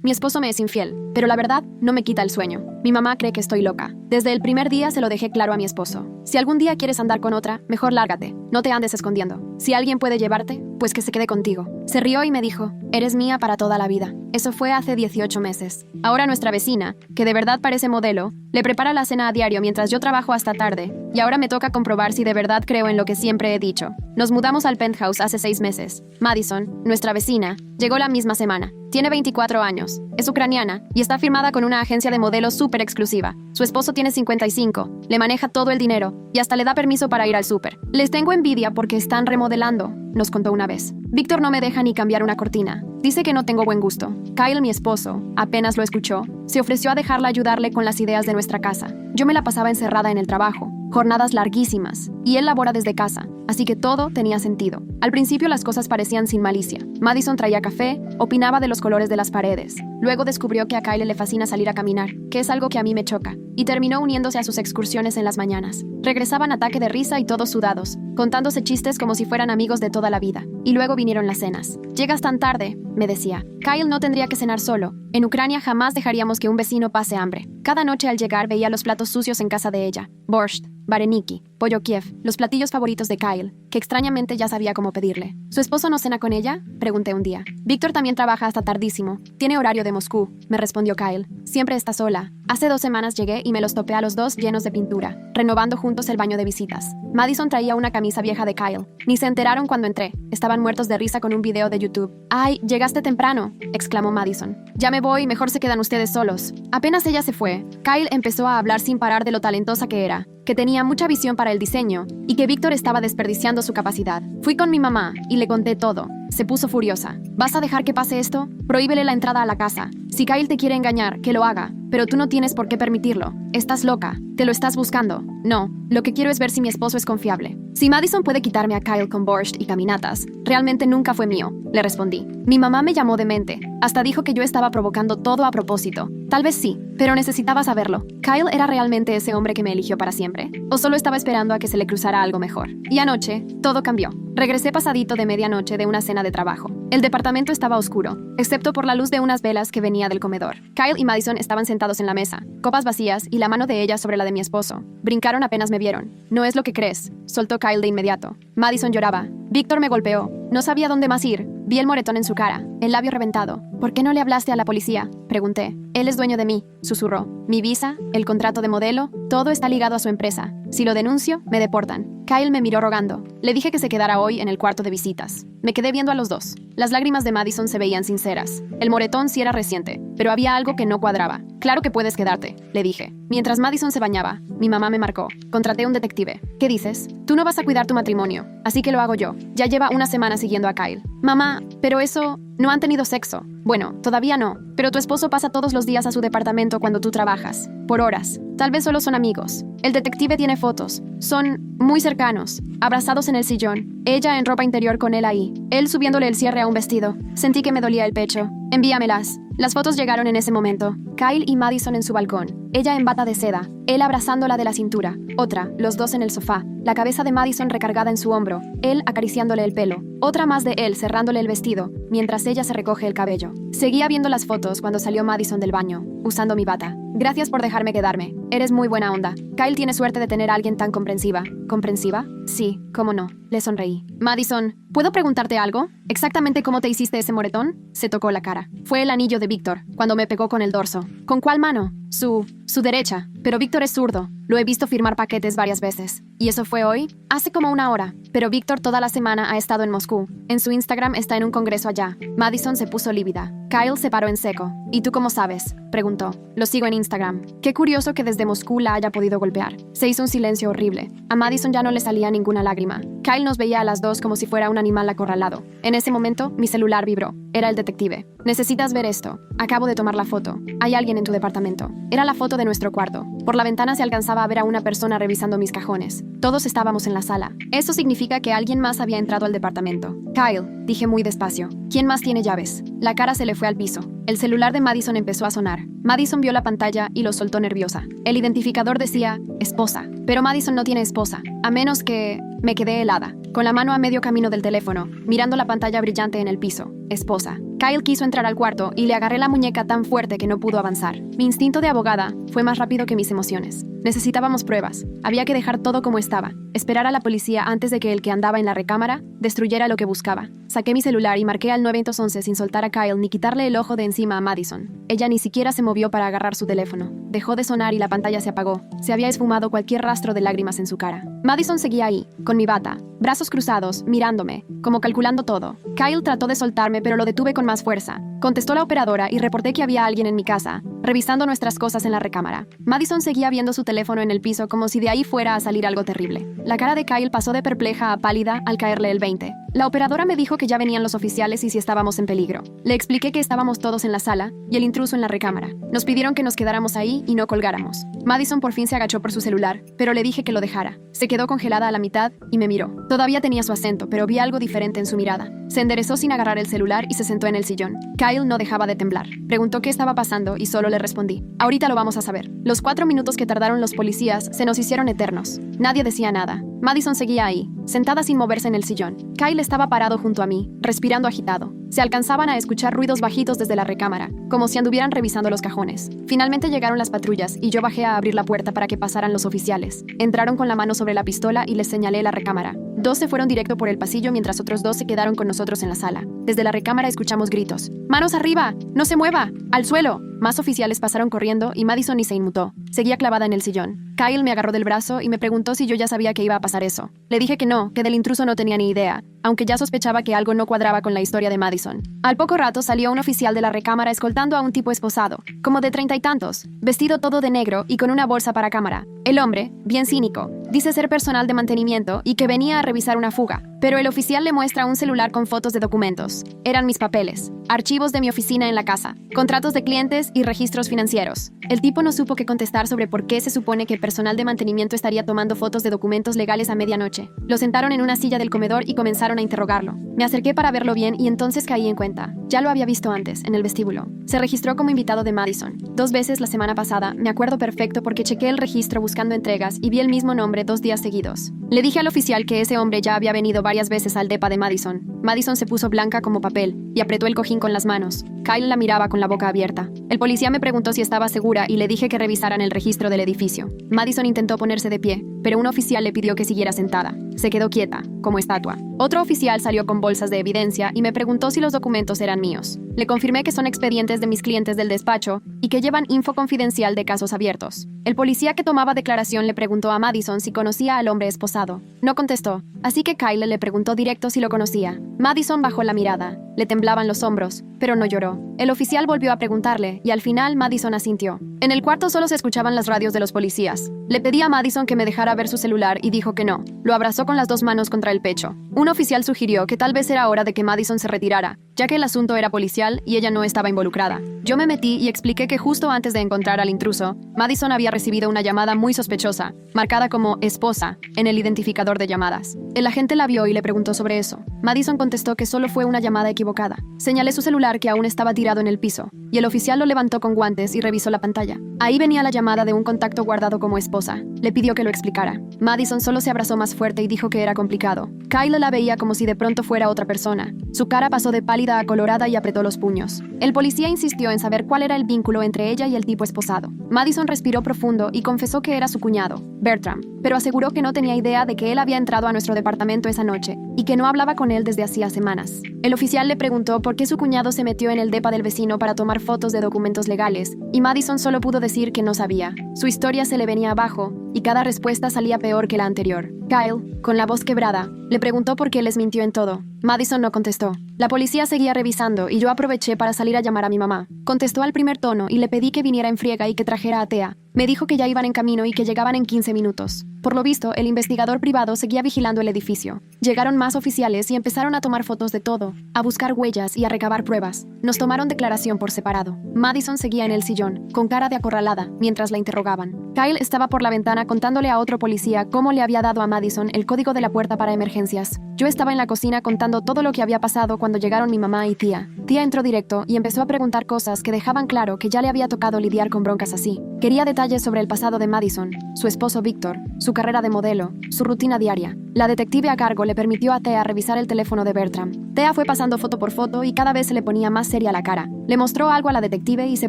Mi esposo me es infiel, pero la verdad no me quita el sueño. Mi mamá cree que estoy loca. Desde el primer día se lo dejé claro a mi esposo. Si algún día quieres andar con otra, mejor lárgate. No te andes escondiendo. Si alguien puede llevarte, pues que se quede contigo. Se rió y me dijo, eres mía para toda la vida. Eso fue hace 18 meses. Ahora nuestra vecina, que de verdad parece modelo, le prepara la cena a diario mientras yo trabajo hasta tarde. Y ahora me toca comprobar si de verdad creo en lo que siempre he dicho. Nos mudamos al penthouse hace 6 meses. Madison, nuestra vecina, llegó la misma semana. Tiene 24 años, es ucraniana y está firmada con una agencia de modelos súper exclusiva. Su esposo tiene 55, le maneja todo el dinero y hasta le da permiso para ir al súper. Les tengo envidia porque están remodelando, nos contó una vez. Víctor no me deja ni cambiar una cortina. Dice que no tengo buen gusto. Kyle, mi esposo, apenas lo escuchó, se ofreció a dejarla ayudarle con las ideas de nuestra casa. Yo me la pasaba encerrada en el trabajo, jornadas larguísimas, y él labora desde casa, así que todo tenía sentido. Al principio las cosas parecían sin malicia. Madison traía café, opinaba de los colores de las paredes. Luego descubrió que a Kyle le fascina salir a caminar, que es algo que a mí me choca, y terminó uniéndose a sus excursiones en las mañanas. Regresaban ataque de risa y todos sudados, contándose chistes como si fueran amigos de toda la vida. Y luego vinieron las cenas. Llegas tan tarde, me decía. Kyle no tendría que cenar solo. En Ucrania jamás dejaríamos que un vecino pase hambre. Cada noche al llegar veía los platos sucios en casa de ella. Borscht, vareniki, pollo Kiev, los platillos favoritos de Kyle, que extrañamente ya sabía cómo pedirle. ¿Su esposo no cena con ella? Pregunté un día. Víctor también trabaja hasta tardísimo. Tiene horario de Moscú, me respondió Kyle. Siempre está sola. Hace 2 semanas llegué y me los topé a los dos llenos de pintura, renovando juntos el baño de visitas. Madison traía una camisa vieja de Kyle. Ni se enteraron cuando entré. Estaban muertos de risa con un video de YouTube. ¡Ay, llegaste temprano!, exclamó Madison. Ya me voy, mejor se quedan ustedes solos. Apenas ella se fue, Kyle empezó a hablar sin parar de lo talentosa que era, que tenía mucha visión para el diseño y que Víctor estaba desperdiciando su capacidad. Fui con mi mamá y le conté todo. Se puso furiosa. ¿Vas a dejar que pase esto? Prohíbele la entrada a la casa. Si Kyle te quiere engañar, que lo haga. Pero tú no tienes por qué permitirlo. Estás loca. Te lo estás buscando. No, lo que quiero es ver si mi esposo es confiable. Si Madison puede quitarme a Kyle con borscht y caminatas, realmente nunca fue mío, le respondí. Mi mamá me llamó demente. Hasta dijo que yo estaba provocando todo a propósito. Tal vez sí, pero necesitaba saberlo. ¿Kyle era realmente ese hombre que me eligió para siempre? ¿O solo estaba esperando a que se le cruzara algo mejor? Y anoche, todo cambió. Regresé pasadito de medianoche de una cena de trabajo. El departamento estaba oscuro, excepto por la luz de unas velas que venía del comedor. Kyle y Madison estaban sentados en la mesa, copas vacías y la mano de ella sobre la de mi esposo. Brincaron apenas me vieron. No es lo que crees, soltó Kyle de inmediato. Madison lloraba. Víctor me golpeó. No sabía dónde más ir. Vi el moretón en su cara, el labio reventado. ¿Por qué no le hablaste a la policía?, pregunté. Él es dueño de mí, susurró. Mi visa, el contrato de modelo, todo está ligado a su empresa. Si lo denuncio, me deportan. Kyle me miró rogando. Le dije que se quedara hoy en el cuarto de visitas. Me quedé viendo a los dos. Las lágrimas de Madison se veían sinceras. El moretón sí era reciente, pero había algo que no cuadraba. Claro que puedes quedarte, le dije. Mientras Madison se bañaba, mi mamá me marcó. Contraté un detective. ¿Qué dices? Tú no vas a cuidar tu matrimonio, así que lo hago yo. Ya lleva una semana siguiendo a Kyle. Mamá, pero eso... ¿No han tenido sexo? Bueno, todavía no, pero tu esposo pasa todos los días a su departamento cuando tú trabajas. Por horas. Tal vez solo son amigos. El detective tiene fotos. Son muy cercanos, abrazados en el sillón. Ella en ropa interior con él ahí. Él subiéndole el cierre a un vestido. Sentí que me dolía el pecho. Envíamelas. Las fotos llegaron en ese momento. Kyle y Madison en su balcón. Ella en bata de seda. Él abrazándola de la cintura. Otra, los dos en el sofá. La cabeza de Madison recargada en su hombro. Él acariciándole el pelo. Otra más de él cerrándole el vestido, mientras ella se recoge el cabello. Seguía viendo las fotos cuando salió Madison del baño, usando mi bata. Gracias por dejarme quedarme. Eres muy buena onda. Kyle tiene suerte de tener a alguien tan comprensiva. ¿Comprensiva? Sí, cómo no. Le sonreí. Madison, ¿puedo preguntarte algo? ¿Exactamente cómo te hiciste ese moretón? Se tocó la cara. Fue el anillo de Víctor, cuando me pegó con el dorso. ¿Con cuál mano? Su derecha. Pero Víctor es zurdo. Lo he visto firmar paquetes varias veces. ¿Y eso fue hoy? Hace como una hora. Pero Víctor toda la semana ha estado en Moscú. En su Instagram está en un congreso allá. Madison se puso lívida. Kyle se paró en seco. ¿Y tú cómo sabes?, preguntó. Lo sigo en Instagram. Qué curioso que desde Moscú la haya podido golpear. Se hizo un silencio horrible. A Madison ya no le salía ninguna lágrima. Kyle nos veía a las dos como si fuera un animal acorralado. En ese momento, mi celular vibró. Era el detective. Necesitas ver esto. Acabo de tomar la foto. Hay alguien en tu departamento. Era la foto de nuestro cuarto. Por la ventana se alcanzaba a ver a una persona revisando mis cajones. Todos estábamos en la sala. Eso significa que alguien más había entrado al departamento. Kyle, dije muy despacio. ¿Quién más tiene llaves? La cara se le fue al piso. El celular de Madison empezó a sonar. Madison vio la pantalla y lo soltó nerviosa. El identificador decía, esposa. Pero Madison no tiene esposa. A menos que... Me quedé helada, con la mano a medio camino del teléfono, mirando la pantalla brillante en el piso. Esposa. Kyle quiso entrar al cuarto y le agarré la muñeca tan fuerte que no pudo avanzar. Mi instinto de abogada fue más rápido que mis emociones. Necesitábamos pruebas. Había que dejar todo como estaba. Esperar a la policía antes de que el que andaba en la recámara destruyera lo que buscaba. Saqué mi celular y marqué al 911 sin soltar a Kyle ni quitarle el ojo de encima a Madison. Ella ni siquiera se movió para agarrar su teléfono. Dejó de sonar y la pantalla se apagó. Se había esfumado cualquier rastro de lágrimas en su cara. Madison seguía ahí, con mi bata, brazos cruzados, mirándome, como calculando todo. Kyle trató de soltarme, pero lo detuve con más fuerza. Contestó la operadora y reporté que había alguien en mi casa, revisando nuestras cosas en la recámara. Madison seguía viendo su teléfono en el piso como si de ahí fuera a salir algo terrible. La cara de Kyle pasó de perpleja a pálida al caerle el 20. La operadora me dijo que ya venían los oficiales y si estábamos en peligro. Le expliqué que estábamos todos en la sala y el intruso en la recámara. Nos pidieron que nos quedáramos ahí y no colgáramos. Madison por fin se agachó por su celular, pero le dije que lo dejara. Se quedó congelada a la mitad y me miró. Todavía tenía su acento, pero vi algo diferente en su mirada. Se enderezó sin agarrar el celular y se sentó en el sillón. Kyle no dejaba de temblar. Preguntó qué estaba pasando y solo le respondí: ahorita lo vamos a saber. Los 4 minutos que tardaron los policías se nos hicieron eternos. Nadie decía nada. Madison seguía ahí, sentada sin moverse en el sillón. Kyle estaba parado junto a mí, respirando agitado. Se alcanzaban a escuchar ruidos bajitos desde la recámara, como si anduvieran revisando los cajones. Finalmente llegaron las patrullas y yo bajé a abrir la puerta para que pasaran los oficiales. Entraron con la mano sobre la pistola y les señalé la recámara. 2 se fueron directo por el pasillo mientras otros 2 se quedaron con nosotros en la sala. Desde la recámara escuchamos gritos: ¡manos arriba! ¡No se mueva! ¡Al suelo! Más oficiales pasaron corriendo y Madison ni se inmutó. Seguía clavada en el sillón. Kyle me agarró del brazo y me preguntó si yo ya sabía que iba a pasar eso. Le dije que no, que del intruso no tenía ni idea, aunque ya sospechaba que algo no cuadraba con la historia de Madison. Al poco rato salió un oficial de la recámara escoltando a un tipo esposado, como de 30 y tantos, vestido todo de negro y con una bolsa para cámara. El hombre, bien cínico, dice ser personal de mantenimiento y que venía a revisar una fuga, pero el oficial le muestra un celular con fotos de documentos. Eran mis papeles, archivos de mi oficina en la casa, contratos de clientes y registros financieros. El tipo no supo qué contestar sobre por qué se supone que personal de mantenimiento estaría tomando fotos de documentos legales a medianoche. Lo sentaron en una silla del comedor y comenzaron a interrogarlo. Me acerqué para verlo bien y entonces caí en cuenta. Ya lo había visto antes, en el vestíbulo. Se registró como invitado de Madison 2 veces la semana pasada. Me acuerdo perfecto porque chequé el registro buscando entregas y vi el mismo nombre 2 días seguidos. Le dije al oficial que ese hombre ya había venido varias veces al depa de Madison. Madison se puso blanca como papel y apretó el cojín con las manos. Kyle la miraba con la boca abierta. El policía me preguntó si estaba segura y le dije que revisaran el registro del edificio. Madison intentó ponerse de pie, pero un oficial le pidió que siguiera sentada. Se quedó quieta, como estatua. Otro oficial salió con bolsas de evidencia y me preguntó si los documentos eran míos. Le confirmé que son expedientes de mis clientes del despacho y que llevan info confidencial de casos abiertos. El policía que tomaba declaración le preguntó a Madison si conocía al hombre esposado. No contestó, así que Kyle le preguntó directo si lo conocía. Madison bajó la mirada. Le temblaban los hombros, pero no lloró. El oficial volvió a preguntarle y al final Madison asintió. En el cuarto solo se escuchaban las radios de los policías. Le pedí a Madison que me dejara ver su celular y dijo que no. Lo abrazó con las 2 manos contra el pecho. Un oficial sugirió que tal vez era hora de que Madison se retirara, ya que el asunto era policial y ella no estaba involucrada. Yo me metí y expliqué que justo antes de encontrar al intruso, Madison había recibido una llamada muy sospechosa, marcada como esposa, en el identificador de llamadas. El agente la vio y le preguntó sobre eso. Madison contestó que solo fue una llamada equivocada. Señalé su celular que aún estaba tirado en el piso, y el oficial lo levantó con guantes y revisó la pantalla. Ahí venía la llamada de un contacto guardado como esposa. Le pidió que lo explicara. Madison solo se abrazó más fuerte y dijo que era complicado. Kyle la veía como si de pronto fuera otra persona. Su cara pasó de pálida a colorada y apretó los puños. El policía insistió en saber cuál era el vínculo entre ella y el tipo esposado. Madison respiró profundo y confesó que era su cuñado, Bertram, pero aseguró que no tenía idea de que él había entrado a nuestro departamento esa noche y que no hablaba con él desde hacía semanas. El oficial le preguntó por qué su cuñado se metió en el depa del vecino para tomar fotos de documentos legales, y Madison solo pudo decir que no sabía. Su historia se le venía abajo, y cada respuesta salía peor que la anterior. Kyle, con la voz quebrada, le preguntó por qué les mintió en todo. Madison no contestó. La policía seguía revisando y yo aproveché para salir a llamar a mi mamá. Contestó al primer tono y le pedí que viniera en friega y que trajera a Thea. Me dijo que ya iban en camino y que llegaban en 15 minutos. Por lo visto, el investigador privado seguía vigilando el edificio. Llegaron más oficiales y empezaron a tomar fotos de todo, a buscar huellas y a recabar pruebas. Nos tomaron declaración por separado. Madison seguía en el sillón, con cara de acorralada, mientras la interrogaban. Kyle estaba por la ventana contándole a otro policía cómo le había dado a Madison el código de la puerta para emergencias. Yo estaba en la cocina contando todo lo que había pasado cuando llegaron mi mamá y tía. Tía entró directo y empezó a preguntar cosas que dejaban claro que ya le había tocado lidiar con broncas así. Quería detalles sobre el pasado de Madison, su esposo Víctor, su carrera de modelo, su rutina diaria. La detective a cargo le permitió a Thea revisar el teléfono de Bertram. Thea fue pasando foto por foto y cada vez se le ponía más seria la cara. Le mostró algo a la detective y se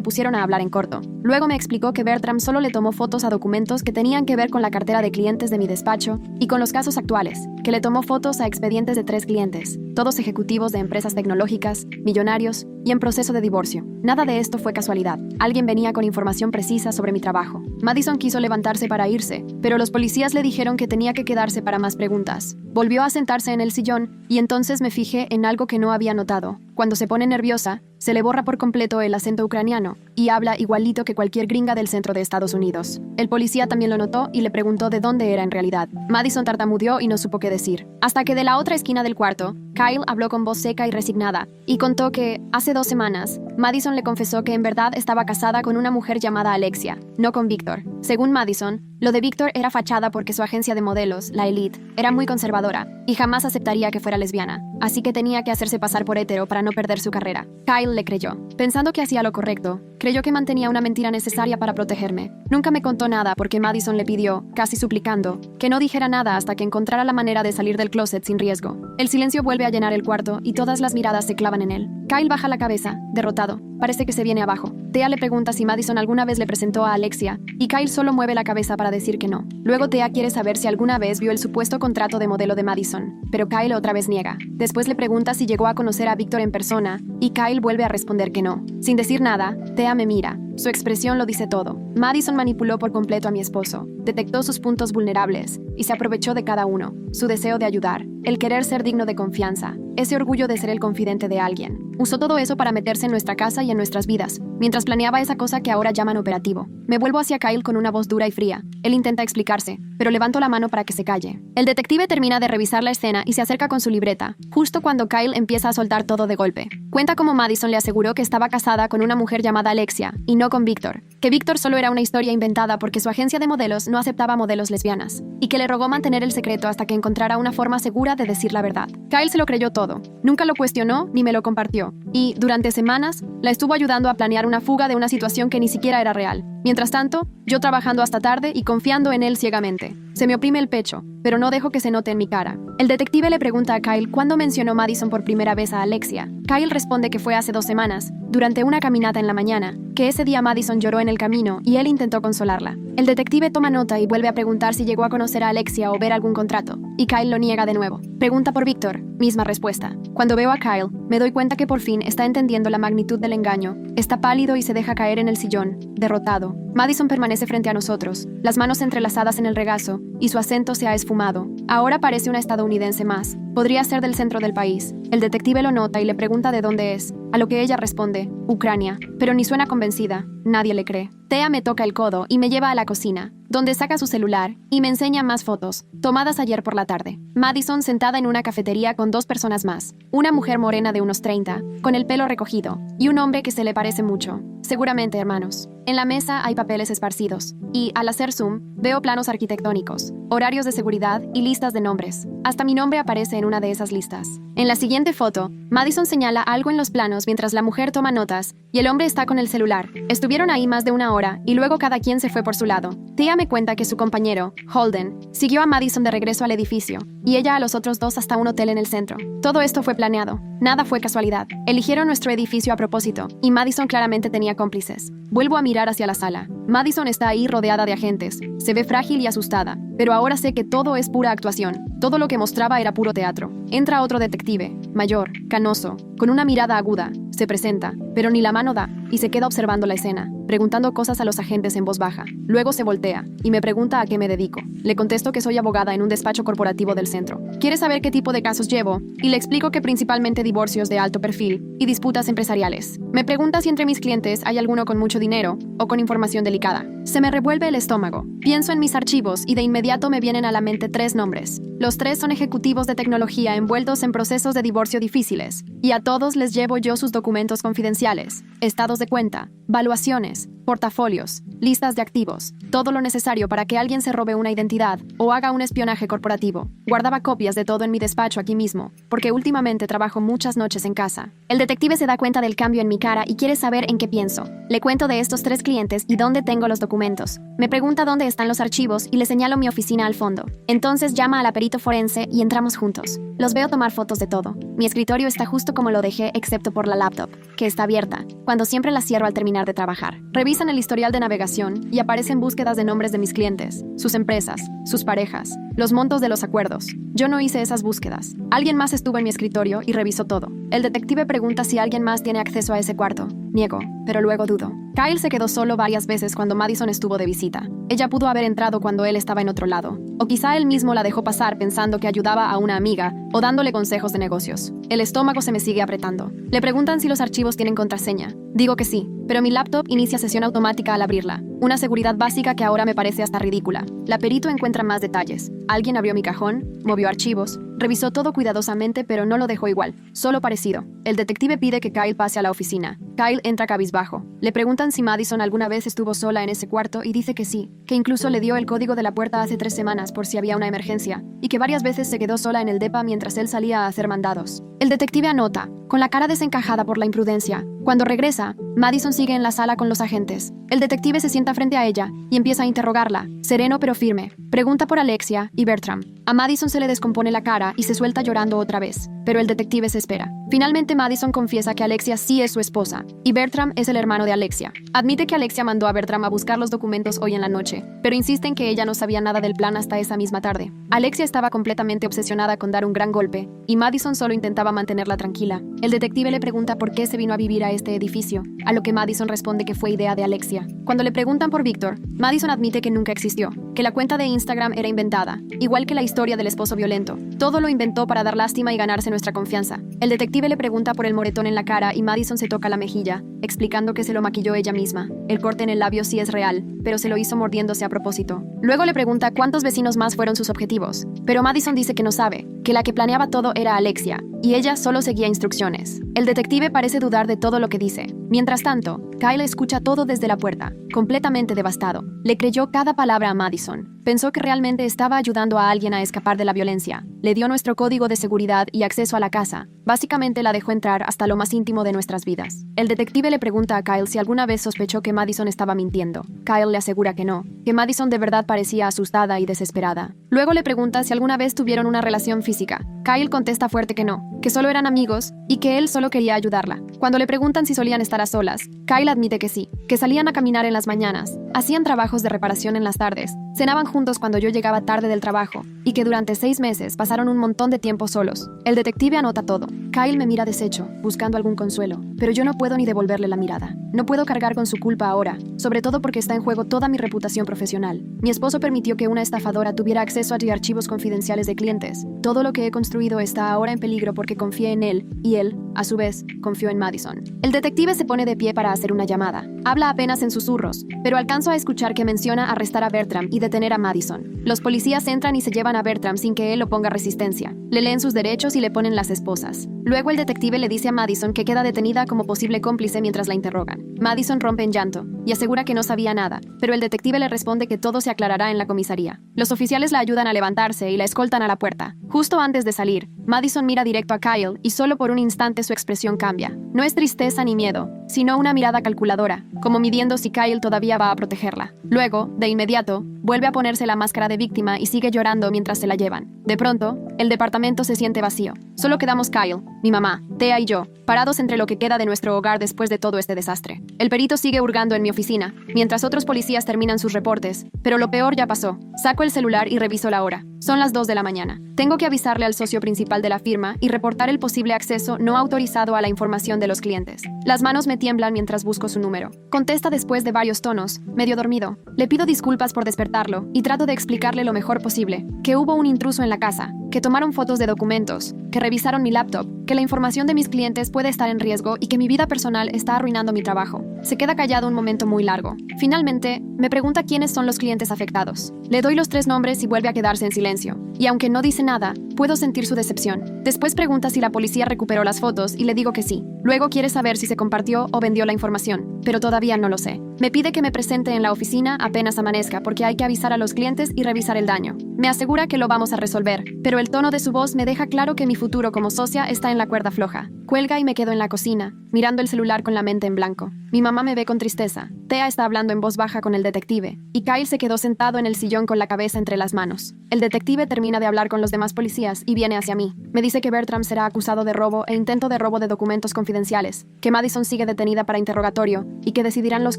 pusieron a hablar en corto. Luego me explicó que Bertram solo le tomó fotos a documentos que tenían que ver con la cartera de clientes de mi despacho y con los casos actuales, que le tomó fotos a expedientes de 3 clientes, todos ejecutivos de empresas tecnológicas, millonarios y en proceso de divorcio. Nada de esto fue casualidad. Alguien venía con información precisa sobre mi trabajo. Madison quiso levantarse para irse, pero los policías le dijeron que tenía que quedarse para más preguntas. Volvió a sentarse en el sillón y entonces me fijé en algo que no había notado. Cuando se pone nerviosa, se le borra por completo el acento ucraniano y habla igualito que cualquier gringa del centro de Estados Unidos. El policía también lo notó y le preguntó de dónde era en realidad. Madison tartamudeó y no supo qué decir. Hasta que de la otra esquina del cuarto, Kyle habló con voz seca y resignada y contó que, hace 2 semanas, Madison le confesó que en verdad estaba casada con una mujer llamada Alexia, no con Víctor. Según Madison, lo de Víctor era fachada porque su agencia de modelos, la Elite, era muy conservadora y jamás aceptaría que fuera lesbiana, así que tenía que hacerse pasar por hetero para no perder su carrera. Kyle le creyó. Pensando que hacía lo correcto, creyó que mantenía una mentira necesaria para protegerme. Nunca me contó nada porque Madison le pidió, casi suplicando, que no dijera nada hasta que encontrara la manera de salir del closet sin riesgo. El silencio vuelve a llenar el cuarto y todas las miradas se clavan en él. Kyle baja la cabeza, derrotado. Parece que se viene abajo. Thea le pregunta si Madison alguna vez le presentó a Alexia, y Kyle solo mueve la cabeza para decir que no. Luego Thea quiere saber si alguna vez vio el supuesto contrato de modelo de Madison, pero Kyle otra vez niega. Después le pregunta si llegó a conocer a Víctor en persona, y Kyle vuelve a responder que no. Sin decir nada, Thea me mira. Su expresión lo dice todo. Madison manipuló por completo a mi esposo, detectó sus puntos vulnerables y se aprovechó de cada uno. Su deseo de ayudar, el querer ser digno de confianza, ese orgullo de ser el confidente de alguien. Usó todo eso para meterse en nuestra casa y en nuestras vidas, mientras planeaba esa cosa que ahora llaman operativo. Me vuelvo hacia Kyle con una voz dura y fría. Él intenta explicarse, pero levanto la mano para que se calle. El detective termina de revisar la escena y se acerca con su libreta, justo cuando Kyle empieza a soltar todo de golpe. Cuenta cómo Madison le aseguró que estaba casada con una mujer llamada Alexia, y no con Víctor, que Víctor solo era una historia inventada porque su agencia de modelos no aceptaba modelos lesbianas, y que le rogó mantener el secreto hasta que encontrara una forma segura de decir la verdad. Kyle se lo creyó todo. Nunca lo cuestionó ni me lo compartió, y, durante semanas, la estuvo ayudando a planear una fuga de una situación que ni siquiera era real. Mientras tanto, yo trabajando hasta tarde y confiando en él ciegamente. Se me oprime el pecho, pero no dejo que se note en mi cara. El detective le pregunta a Kyle cuándo mencionó Madison por primera vez a Alexia. Kyle responde que fue hace 2 semanas, durante una caminata en la mañana, que ese día Madison lloró en el camino y él intentó consolarla. El detective toma nota y vuelve a preguntar si llegó a conocer a Alexia o ver algún contrato, y Kyle lo niega de nuevo. Pregunta por Víctor, misma respuesta. Cuando veo a Kyle, me doy cuenta que por fin está entendiendo la magnitud del engaño. Está pálido y se deja caer en el sillón, derrotado. Madison permanece frente a nosotros, las manos entrelazadas en el regazo, y su acento se ha esfumado. Ahora parece una estadounidense más. Podría ser del centro del país. El detective lo nota y le pregunta de dónde es, a lo que ella responde, Ucrania, pero ni suena convencida. Nadie le cree. Thea me toca el codo y me lleva a la cocina, donde saca su celular y me enseña más fotos, tomadas ayer por la tarde. Madison sentada en una cafetería con 2 personas más, una mujer morena de unos 30, con el pelo recogido, y un hombre que se le parece mucho, seguramente hermanos. En la mesa hay papeles esparcidos, y, al hacer zoom, veo planos arquitectónicos, horarios de seguridad y listas de nombres. Hasta mi nombre aparece en una de esas listas. En la siguiente foto, Madison señala algo en los planos mientras la mujer toma notas, y el hombre está con el celular. Estuvieron ahí más de 1 hora, y luego cada quien se fue por su lado. Thea me cuenta que su compañero, Holden, siguió a Madison de regreso al edificio, y ella a los otros 2 hasta un hotel en el centro. Todo esto fue planeado. Nada fue casualidad. Eligieron nuestro edificio a propósito, y Madison claramente tenía cómplices. Vuelvo a mirar hacia la sala. Madison está ahí rodeada de agentes. Se ve frágil y asustada, pero ahora sé que todo es pura actuación. Todo lo que mostraba era puro teatro. Entra otro detective, mayor, canoso, con una mirada aguda. Se presenta, pero ni la mano da, y se queda observando la escena, preguntando cosas a los agentes en voz baja. Luego se voltea, y me pregunta a qué me dedico. Le contesto que soy abogada en un despacho corporativo del centro. Quiere saber qué tipo de casos llevo, y le explico que principalmente divorcios de alto perfil y disputas empresariales. Me pregunta si entre mis clientes hay alguno con mucho dinero o con información delicada. Se me revuelve el estómago. Pienso en mis archivos y de inmediato me vienen a la mente 3 nombres. Los 3 son ejecutivos de tecnología envueltos en procesos de divorcio difíciles, y a todos les llevo yo sus documentos confidenciales, estados de cuenta, valuaciones, portafolios, listas de activos, todo lo necesario para que alguien se robe una identidad o haga un espionaje corporativo. Guardaba copias de todo en mi despacho aquí mismo, porque últimamente trabajo muchas noches en casa. El detective se da cuenta del cambio en mi cara y quiere saber en qué pienso. Le cuento de estos 3 clientes y dónde tengo los documentos. Me pregunta dónde están los archivos y le señalo mi oficina al fondo. Entonces llama a la perito forense y entramos juntos. Los veo tomar fotos de todo. Mi escritorio está justo como lo dejé, excepto por la laptop, que está abierta, cuando siempre la cierro al terminar de trabajar. Revisan el historial de navegación y aparecen búsquedas de nombres de mis clientes, sus empresas, sus parejas, los montos de los acuerdos. Yo no hice esas búsquedas. Alguien más estuvo en mi escritorio y revisó todo. El detective pregunta si alguien más tiene acceso a ese cuarto. Niego, pero luego dudo. Kyle se quedó solo varias veces cuando Madison estuvo de visita. Ella pudo haber entrado cuando él estaba en otro lado. O quizá él mismo la dejó pasar pensando que ayudaba a una amiga o dándole consejos de negocios. El estómago se me sigue apretando. Le preguntan si los archivos tienen contraseña. Digo que sí, pero mi laptop inicia sesión automática al abrirla. Una seguridad básica que ahora me parece hasta ridícula. La perito encuentra más detalles. Alguien abrió mi cajón, movió archivos, revisó todo cuidadosamente, pero no lo dejó igual, solo parecido. El detective pide que Kyle pase a la oficina. Kyle entra cabizbajo. Le preguntan si Madison alguna vez estuvo sola en ese cuarto y dice que sí, que incluso le dio el código de la puerta hace 3 semanas por si había una emergencia, y que varias veces se quedó sola en el depa mientras él salía a hacer mandados. El detective anota, con la cara desencajada por la imprudencia. Cuando regresa, Madison sigue en la sala con los agentes. El detective se sienta frente a ella y empieza a interrogarla, sereno pero firme. Pregunta por Alexia y Bertram. A Madison se le descompone la cara y se suelta llorando otra vez, pero el detective se espera. Finalmente Madison confiesa que Alexia sí es su esposa, y Bertram es el hermano de Alexia. Admite que Alexia mandó a Bertram a buscar los documentos hoy en la noche, pero insiste en que ella no sabía nada del plan hasta esa misma tarde. Alexia estaba completamente obsesionada con dar un gran golpe, y Madison solo intentaba mantenerla tranquila. El detective le pregunta por qué se vino a vivir a este edificio, a lo que Madison responde que fue idea de Alexia. Cuando le preguntan por Victor, Madison admite que nunca existió, que la cuenta de Instagram era inventada, igual que la historia del esposo violento. Todo lo inventó para dar lástima y ganarse nuestra confianza. El detective le pregunta por el moretón en la cara y Madison se toca la mejilla, explicando que se lo maquilló ella misma. El corte en el labio sí es real, pero se lo hizo mordiéndose a propósito. Luego le pregunta cuántos vecinos más fueron sus objetivos, pero Madison dice que no sabe, que la que planeaba todo era Alexia, y ella solo seguía instrucciones. El detective parece dudar de todo lo que dice. Mientras tanto, Kyle escucha todo desde la puerta, completamente devastado. Le creyó cada palabra a Madison. Pensó que realmente estaba ayudando a alguien a escapar de la violencia. Le dio nuestro código de seguridad y acceso a la casa. Básicamente la dejó entrar hasta lo más íntimo de nuestras vidas. El detective le pregunta a Kyle si alguna vez sospechó que Madison estaba mintiendo. Kyle le asegura que no, que Madison de verdad parecía asustada y desesperada. Luego le pregunta si alguna vez tuvieron una relación física. Kyle contesta fuerte que no, que solo eran amigos y que él solo quería ayudarla. Cuando le preguntan si solían estar a solas, Kyle admite que sí, que salían a caminar en las mañanas, hacían trabajos de reparación en las tardes, cenaban juntos cuando yo llegaba tarde del trabajo, y que durante 6 meses pasaron un montón de tiempo solos. El detective anota todo. Kyle me mira deshecho, buscando algún consuelo, pero yo no puedo ni devolverle la mirada. No puedo cargar con su culpa ahora, sobre todo porque está en juego toda mi reputación profesional. Mi esposo permitió que una estafadora tuviera acceso a archivos confidenciales de clientes. Todo lo que he construido está ahora en peligro porque confié en él, y él, a su vez, confió en Madison. El detective se pone de pie para hacer una llamada. Habla apenas en susurros, pero alcanzo a escuchar que menciona arrestar a Bertram y detener a Madison. Los policías entran y se llevan a Bertram sin que él oponga resistencia. Le leen sus derechos y le ponen las esposas. Luego el detective le dice a Madison que queda detenida como posible cómplice mientras la interrogan. Madison rompe en llanto y asegura que no sabía nada, pero el detective le responde que todo se aclarará en la comisaría. Los oficiales la ayudan a levantarse y la escoltan a la puerta. Justo antes de salir, Madison mira directo a Kyle y solo por un instante su expresión cambia. No es tristeza ni miedo, sino una mirada calculadora, como midiendo si Kyle todavía va a protegerla. Luego, de inmediato, vuelve a ponerse la máscara de víctima y sigue llorando mientras se la llevan. De pronto, el departamento se siente vacío. Solo quedamos Kyle, mi mamá, Thea y yo, parados entre lo que queda de nuestro hogar después de todo este desastre. El perito sigue hurgando en mi oficina, mientras otros policías terminan sus reportes, pero lo peor ya pasó. Saco el celular y reviso la hora. Son las 2 de la mañana. Tengo que avisarle al socio principal de la firma y reportar el posible acceso no autorizado a la información de los clientes. Las manos me tiemblan mientras busco su número. Contesta después de varios tonos, medio dormido. Le pido disculpas por despertarlo y trato de explicarle lo mejor posible, que hubo un intruso en la casa, que tomaron fotos de documentos, que revisaron mi laptop, que la información de mis clientes puede estar en riesgo y que mi vida personal está arruinando mi trabajo. Se queda callado un momento muy largo. Finalmente, me pregunta quiénes son los clientes afectados. Le doy los 3 nombres y vuelve a quedarse en silencio. Y aunque no dice nada, Puedo sentir su decepción. Después pregunta si la policía recuperó las fotos y le digo que sí. Luego quiere saber si se compartió o vendió la información, pero todavía no lo sé. Me pide que me presente en la oficina apenas amanezca porque hay que avisar a los clientes y revisar el daño. Me asegura que lo vamos a resolver, pero el tono de su voz me deja claro que mi futuro como socia está en la cuerda floja. Cuelga y me quedo en la cocina, mirando el celular con la mente en blanco. Mi mamá me ve con tristeza. Thea está hablando en voz baja con el detective, y Kyle se quedó sentado en el sillón con la cabeza entre las manos. El detective termina de hablar con los demás policías y viene hacia mí. Me dice que Bertram será acusado de robo e intento de robo de documentos confidenciales, que Madison sigue detenida para interrogatorio y que decidirán los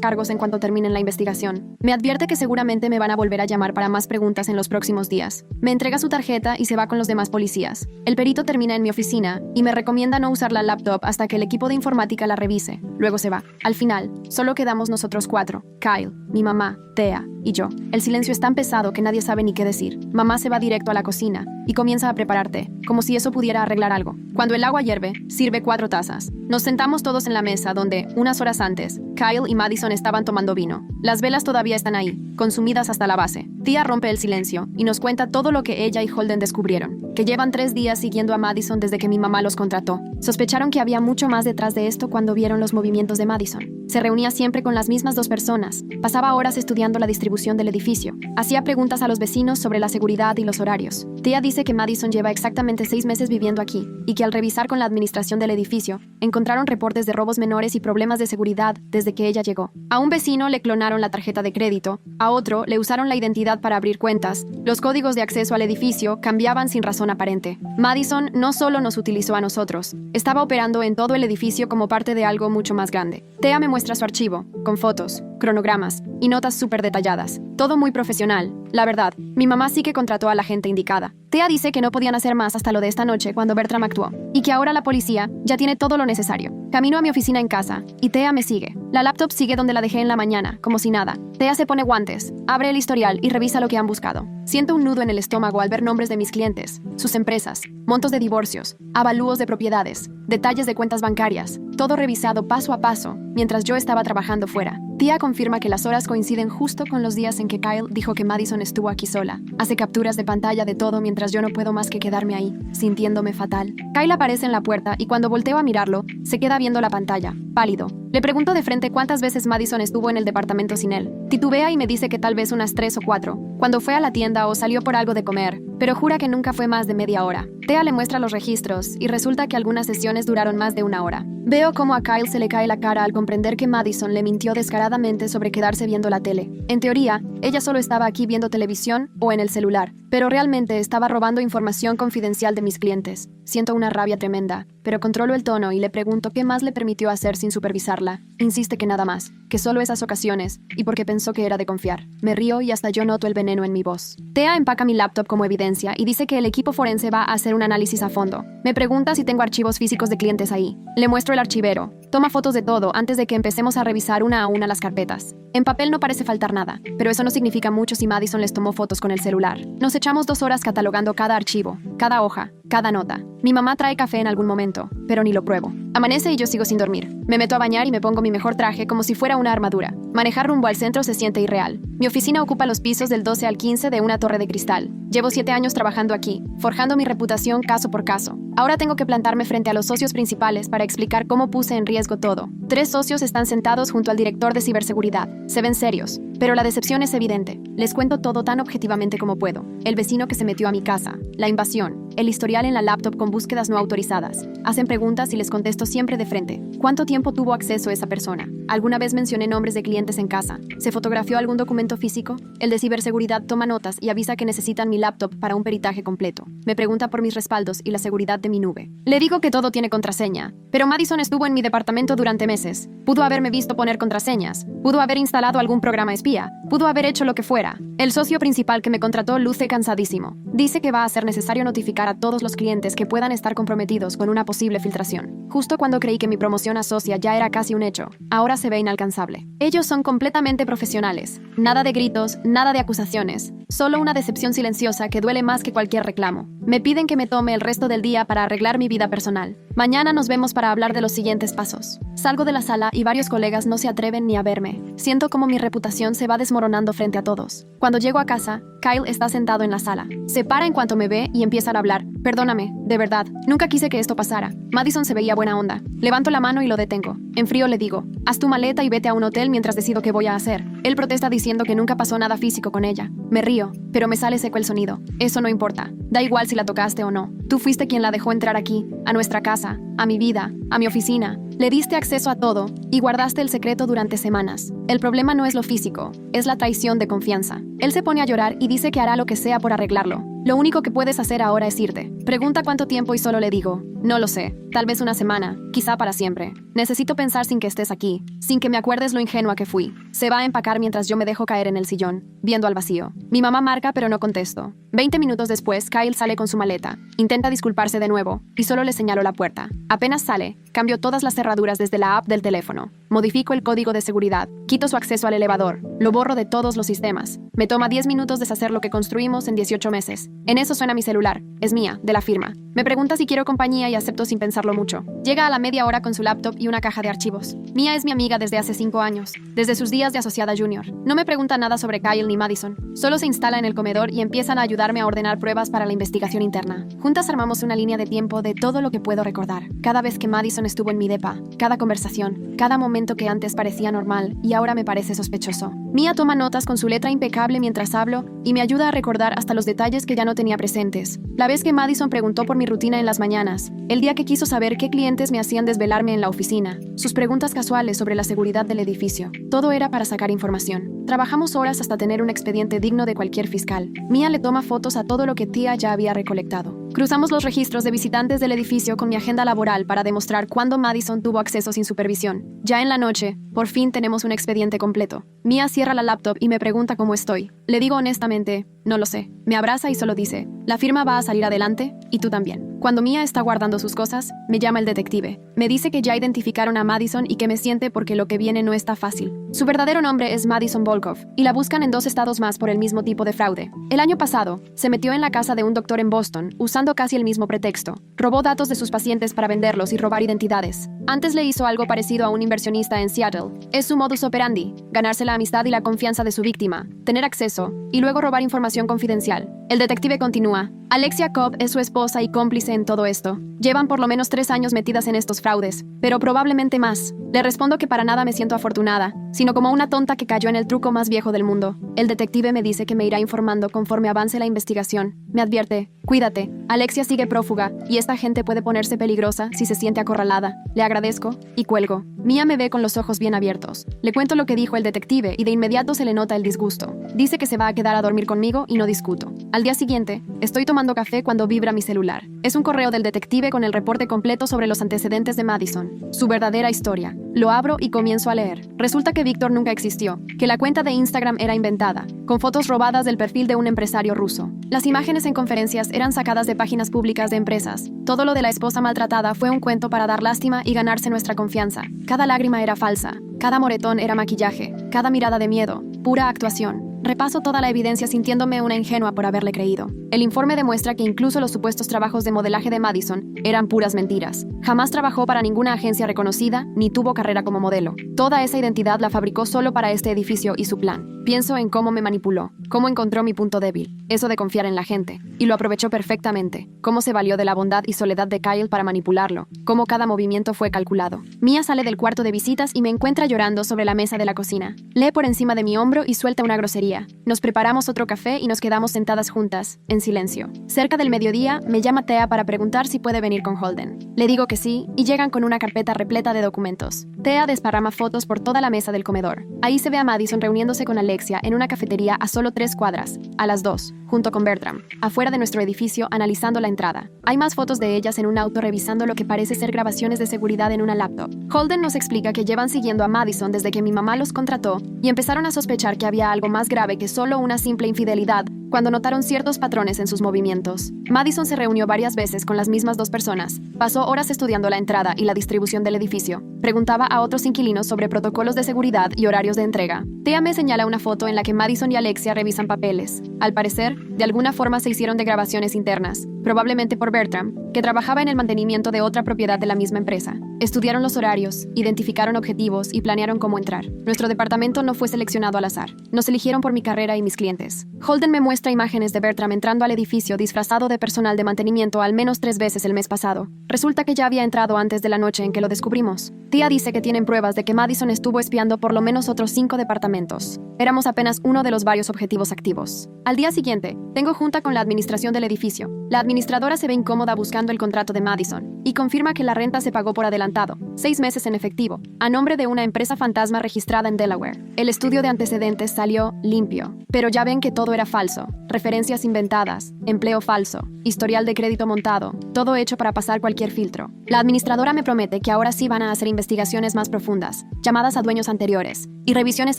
cargos en cuanto terminen la investigación. Me advierte que seguramente me van a volver a llamar para más preguntas en los próximos días. Me entrega su tarjeta y se va con los demás policías. El perito termina en mi oficina y me recomienda no usar la laptop hasta que el equipo de informática la revise. Luego se va. Al final, solo quedamos nosotros cuatro: Kyle, mi mamá, Thea y yo. El silencio es tan pesado que nadie sabe ni qué decir. Mamá se va directo a la cocina y comienza a preparar té, como si eso pudiera arreglar algo. Cuando el agua hierve, sirve 4 tazas. Nos sentamos todos en la mesa donde, unas horas antes, Kyle y Madison estaban tomando vino. Las velas todavía están ahí, consumidas hasta la base. Thea rompe el silencio y nos cuenta todo lo que ella y Holden descubrieron, que llevan 3 días siguiendo a Madison desde que mi mamá los contrató. Sospecharon que había mucho más detrás de esto cuando vieron los movimientos de Madison. Se reunía siempre con las mismas 2 personas, pasaba horas estudiando la distribución del edificio, hacía preguntas a los vecinos sobre la seguridad y los horarios. Thea dice que Madison lleva exactamente 6 meses viviendo aquí, y que al revisar con la administración del edificio, encontraron reportes de robos menores y problemas de seguridad desde que ella llegó. A un vecino le clonaron la tarjeta de crédito, a otro le usaron la identidad para abrir cuentas, los códigos de acceso al edificio cambiaban sin razón aparente. Madison no solo nos utilizó a nosotros, estaba operando en todo el edificio como parte de algo mucho más grande. Thea me muestra su archivo, con fotos, cronogramas y notas súper detalladas. Todo muy profesional. La verdad, mi mamá sí que contrató a la gente indicada. Thea dice que no podían hacer más hasta lo de esta noche cuando Bertram actuó, y que ahora la policía ya tiene todo lo necesario. Camino a mi oficina en casa, y Thea me sigue. La laptop sigue donde la dejé en la mañana, como si nada. Thea se pone guantes, abre el historial y revisa lo que han buscado. Siento un nudo en el estómago al ver nombres de mis clientes, sus empresas, montos de divorcios, avalúos de propiedades, detalles de cuentas bancarias, todo revisado paso a paso, mientras yo estaba trabajando fuera. Thea confirma que las horas coinciden justo con los días en que Kyle dijo que Madison estuvo aquí sola. Hace capturas de pantalla de todo mientras yo no puedo más que quedarme ahí, sintiéndome fatal. Kyle aparece en la puerta y cuando volteo a mirarlo, se queda viendo la pantalla, pálido. Le pregunto de frente cuántas veces Madison estuvo en el departamento sin él. Titubea y me dice que tal vez unas 3 o 4, cuando fue a la tienda o salió por algo de comer, pero jura que nunca fue más de media hora. Thea le muestra los registros y resulta que algunas sesiones duraron más de 1 hora. Veo cómo a Kyle se le cae la cara al comprender que Madison le mintió descaradamente sobre quedarse viendo la tele. En teoría, ella solo estaba aquí viendo televisión o en el celular, pero realmente estaba robando información confidencial de mis clientes. Siento una rabia tremenda, pero controlo el tono y le pregunto qué más le permitió hacer sin supervisarla. Insiste que nada más, que solo esas ocasiones, y porque pensó que era de confiar. Me río y hasta yo noto el veneno en mi voz. Thea empaca mi laptop como evidencia y dice que el equipo forense va a hacer un análisis a fondo. Me pregunta si tengo archivos físicos de clientes ahí. Le muestro el archivero. Toma fotos de todo antes de que empecemos a revisar una a una las carpetas. En papel no parece faltar nada, pero eso no significa mucho si Madison les tomó fotos con el celular. Nos echamos 2 horas catalogando cada archivo, cada hoja, cada nota. Mi mamá trae café en algún momento, pero ni lo pruebo. Amanece y yo sigo sin dormir. Me meto a bañar y me pongo mi mejor traje como si fuera una armadura. Manejar rumbo al centro se siente irreal. Mi oficina ocupa los pisos del 12 al 15 de una torre de cristal. Llevo 7 años trabajando aquí, forjando mi reputación caso por caso. Ahora tengo que plantarme frente a los socios principales para explicar cómo puse en riesgo todo. 3 socios están sentados junto al director de ciberseguridad. Se ven serios, pero la decepción es evidente. Les cuento todo tan objetivamente como puedo. El vecino que se metió a mi casa, la invasión, el historial en la laptop con búsquedas no autorizadas. Hacen preguntas y les contesto siempre de frente. ¿Cuánto tiempo tuvo acceso esa persona? ¿Alguna vez mencioné nombres de clientes en casa? ¿Se fotografió algún documento físico? El de ciberseguridad toma notas y avisa que necesitan mi laptop para un peritaje completo. Me pregunta por mis respaldos y la seguridad de mi nube. Le digo que todo tiene contraseña, pero Madison estuvo en mi departamento durante meses. Pudo haberme visto poner contraseñas, pudo haber instalado algún programa espía, pudo haber hecho lo que fuera. El socio principal que me contrató luce cansadísimo. Dice que va a ser necesario notificar a todos los clientes que puedan estar comprometidos con una posible filtración. Justo cuando creí que mi promoción a socia ya era casi un hecho, ahora se ve inalcanzable. Ellos son completamente profesionales. Nada de gritos, nada de acusaciones. Solo una decepción silenciosa que duele más que cualquier reclamo. Me piden que me tome el resto del día para arreglar mi vida personal. Mañana nos vemos para hablar de los siguientes pasos. Salgo de la sala y varios colegas no se atreven ni a verme. Siento como mi reputación se va desmoronando frente a todos. Cuando llego a casa, Kyle está sentado en la sala. Se para en cuanto me ve y empiezan a hablar. Perdóname, de verdad, nunca quise que esto pasara. Madison se veía buena onda. Levanto la mano y lo detengo. En frío le digo, haz tu maleta y vete a un hotel mientras decido qué voy a hacer. Él protesta diciendo que nunca pasó nada físico con ella. Me río, pero me sale seco el sonido. Eso no importa. Da igual si la tocaste o no. Tú fuiste quien la dejó entrar aquí, a nuestra casa, a mi vida, a mi oficina. Le diste acceso a todo y guardaste el secreto durante semanas. El problema no es lo físico, es la traición de confianza. Él se pone a llorar y dice que hará lo que sea por arreglarlo. Lo único que puedes hacer ahora es irte. Pregunta cuánto tiempo y solo le digo, no lo sé, tal vez una semana, quizá para siempre. Necesito pensar sin que estés aquí, sin que me acuerdes lo ingenua que fui. Se va a empacar mientras yo me dejo caer en el sillón, viendo al vacío. Mi mamá marca pero no contesto. 20 minutos después, Kyle sale con su maleta. Intenta disculparse de nuevo y solo le señalo la puerta. Apenas sale, cambio todas las cerraduras desde la app del teléfono. Modifico el código de seguridad, quito su acceso al elevador, lo borro de todos los sistemas. Me toma 10 minutos deshacer lo que construimos en 18 meses. En eso suena mi celular. Es mía, de la firma. Me pregunta si quiero compañía y acepto sin pensarlo mucho. Llega a la media hora con su laptop y una caja de archivos. Mia es mi amiga desde hace 5 años, desde sus días de asociada junior. No me pregunta nada sobre Kyle ni Madison. Solo se instala en el comedor y empiezan a ayudarme a ordenar pruebas para la investigación interna. Juntas armamos una línea de tiempo de todo lo que puedo recordar. Cada vez que Madison estuvo en mi depa, cada conversación, cada momento que antes parecía normal y ahora me parece sospechoso. Mia toma notas con su letra impecable mientras hablo y me ayuda a recordar hasta los detalles que ya no tenía presentes. La vez que Madison preguntó por mi rutina en las mañanas, el día que quiso saber qué clientes me hacían desvelarme en la oficina, sus preguntas casuales sobre la seguridad del edificio, todo era para sacar información. Trabajamos horas hasta tener un expediente digno de cualquier fiscal. Mia le toma fotos a todo lo que Tia ya había recolectado. Cruzamos los registros de visitantes del edificio con mi agenda laboral para demostrar cuándo Madison tuvo acceso sin supervisión. Ya en la noche, por fin tenemos un expediente completo. Mia cierra la laptop y me pregunta cómo estoy. Le digo honestamente, no lo sé. Me abraza y solo dice, la firma va a salir adelante y tú también. Cuando Mia está guardando sus cosas, me llama el detective. Me dice que ya identificaron a Madison y que me siente porque lo que viene no está fácil. Su verdadero nombre es Madison Volkov y la buscan en 2 estados más por el mismo tipo de fraude. El año pasado, se metió en la casa de un doctor en Boston usando casi el mismo pretexto. Robó datos de sus pacientes para venderlos y robar identidades. Antes le hizo algo parecido a un inversionista en Seattle. Es su modus operandi, ganarse la amistad y la confianza de su víctima, tener acceso y luego robar información confidencial. El detective continúa. Alexia Cobb es su esposa y cómplice en todo esto. Llevan por lo menos 3 años metidas en estos fraudes, pero probablemente más. Le respondo que para nada me siento afortunada, sino como una tonta que cayó en el truco más viejo del mundo. El detective me dice que me irá informando conforme avance la investigación. Me advierte, cuídate, Alexia sigue prófuga y esta gente puede ponerse peligrosa si se siente acorralada. Le agradezco y cuelgo. Mia me ve con los ojos bien abiertos. Le cuento lo que dijo el detective y de inmediato se le nota el disgusto. Dice que se va a quedar a dormir conmigo y no discuto. Al día siguiente, estoy tomando café cuando vibra mi celular. Es un correo del detective con el reporte completo sobre los antecedentes de Madison, su verdadera historia. Lo abro y comienzo a leer. Resulta que Víctor nunca existió, que la cuenta de Instagram era inventada, con fotos robadas del perfil de un empresario ruso. Las imágenes en conferencias eran sacadas de páginas públicas de empresas. Todo lo de la esposa maltratada fue un cuento para dar lástima y ganarse nuestra confianza. Cada lágrima era falsa, cada moretón era maquillaje, cada mirada de miedo, pura actuación. Repaso toda la evidencia sintiéndome una ingenua por haberle creído. El informe demuestra que incluso los supuestos trabajos de modelaje de Madison eran puras mentiras. Jamás trabajó para ninguna agencia reconocida, ni tuvo carrera como modelo. Toda esa identidad la fabricó solo para este edificio y su plan. Pienso en cómo me manipuló, cómo encontró mi punto débil, eso de confiar en la gente, y lo aprovechó perfectamente, cómo se valió de la bondad y soledad de Kyle para manipularlo, cómo cada movimiento fue calculado. Mia sale del cuarto de visitas y me encuentra llorando sobre la mesa de la cocina. Lee por encima de mi hombro y suelta una grosería. Nos preparamos otro café y nos quedamos sentadas juntas, en silencio. Cerca del mediodía, me llama Thea para preguntar si puede venir con Holden. Le digo que sí, y llegan con una carpeta repleta de documentos. Thea desparrama fotos por toda la mesa del comedor. Ahí se ve a Madison reuniéndose con Alexia en una cafetería a solo 3 cuadras, a las 2, junto con Bertram, afuera de nuestro edificio analizando la entrada. Hay más fotos de ellas en un auto revisando lo que parece ser grabaciones de seguridad en una laptop. Holden nos explica que llevan siguiendo a Madison desde que mi mamá los contrató y empezaron a sospechar que había algo más grave que solo una simple infidelidad cuando notaron ciertos patrones en sus movimientos. Madison se reunió varias veces con las mismas 2 personas, pasó horas estudiando la entrada y la distribución del edificio, preguntaba a otros inquilinos sobre protocolos de seguridad y horarios de entrega. Thea me señala una foto en la que Madison y Alexia revisan papeles. Al parecer, de alguna forma se hicieron de grabaciones internas, probablemente por Bertram, que trabajaba en el mantenimiento de otra propiedad de la misma empresa. Estudiaron los horarios, identificaron objetivos y planearon cómo entrar. Nuestro departamento no fue seleccionado al azar. Nos eligieron por mi carrera y mis clientes. Holden me muestra imágenes de Bertram entrando al edificio disfrazado de personal de mantenimiento al menos 3 veces el mes pasado. Resulta que ya había entrado antes de la noche en que lo descubrimos. Thea dice que tienen pruebas de que Madison estuvo espiando por lo menos otros 5 departamentos. Éramos apenas uno de los varios objetivos activos. Al día siguiente, tengo junta con la administración del edificio. La administradora se ve incómoda buscando el contrato de Madison y confirma que la renta se pagó por adelantado, 6 meses en efectivo, a nombre de una empresa fantasma registrada en Delaware. El estudio de antecedentes salió limpio, pero ya ven que todo era falso. Referencias inventadas, empleo falso, historial de crédito montado, todo hecho para pasar cualquier filtro. La administradora me promete que ahora sí van a hacer investigaciones más profundas, llamadas a dueños anteriores, y revisiones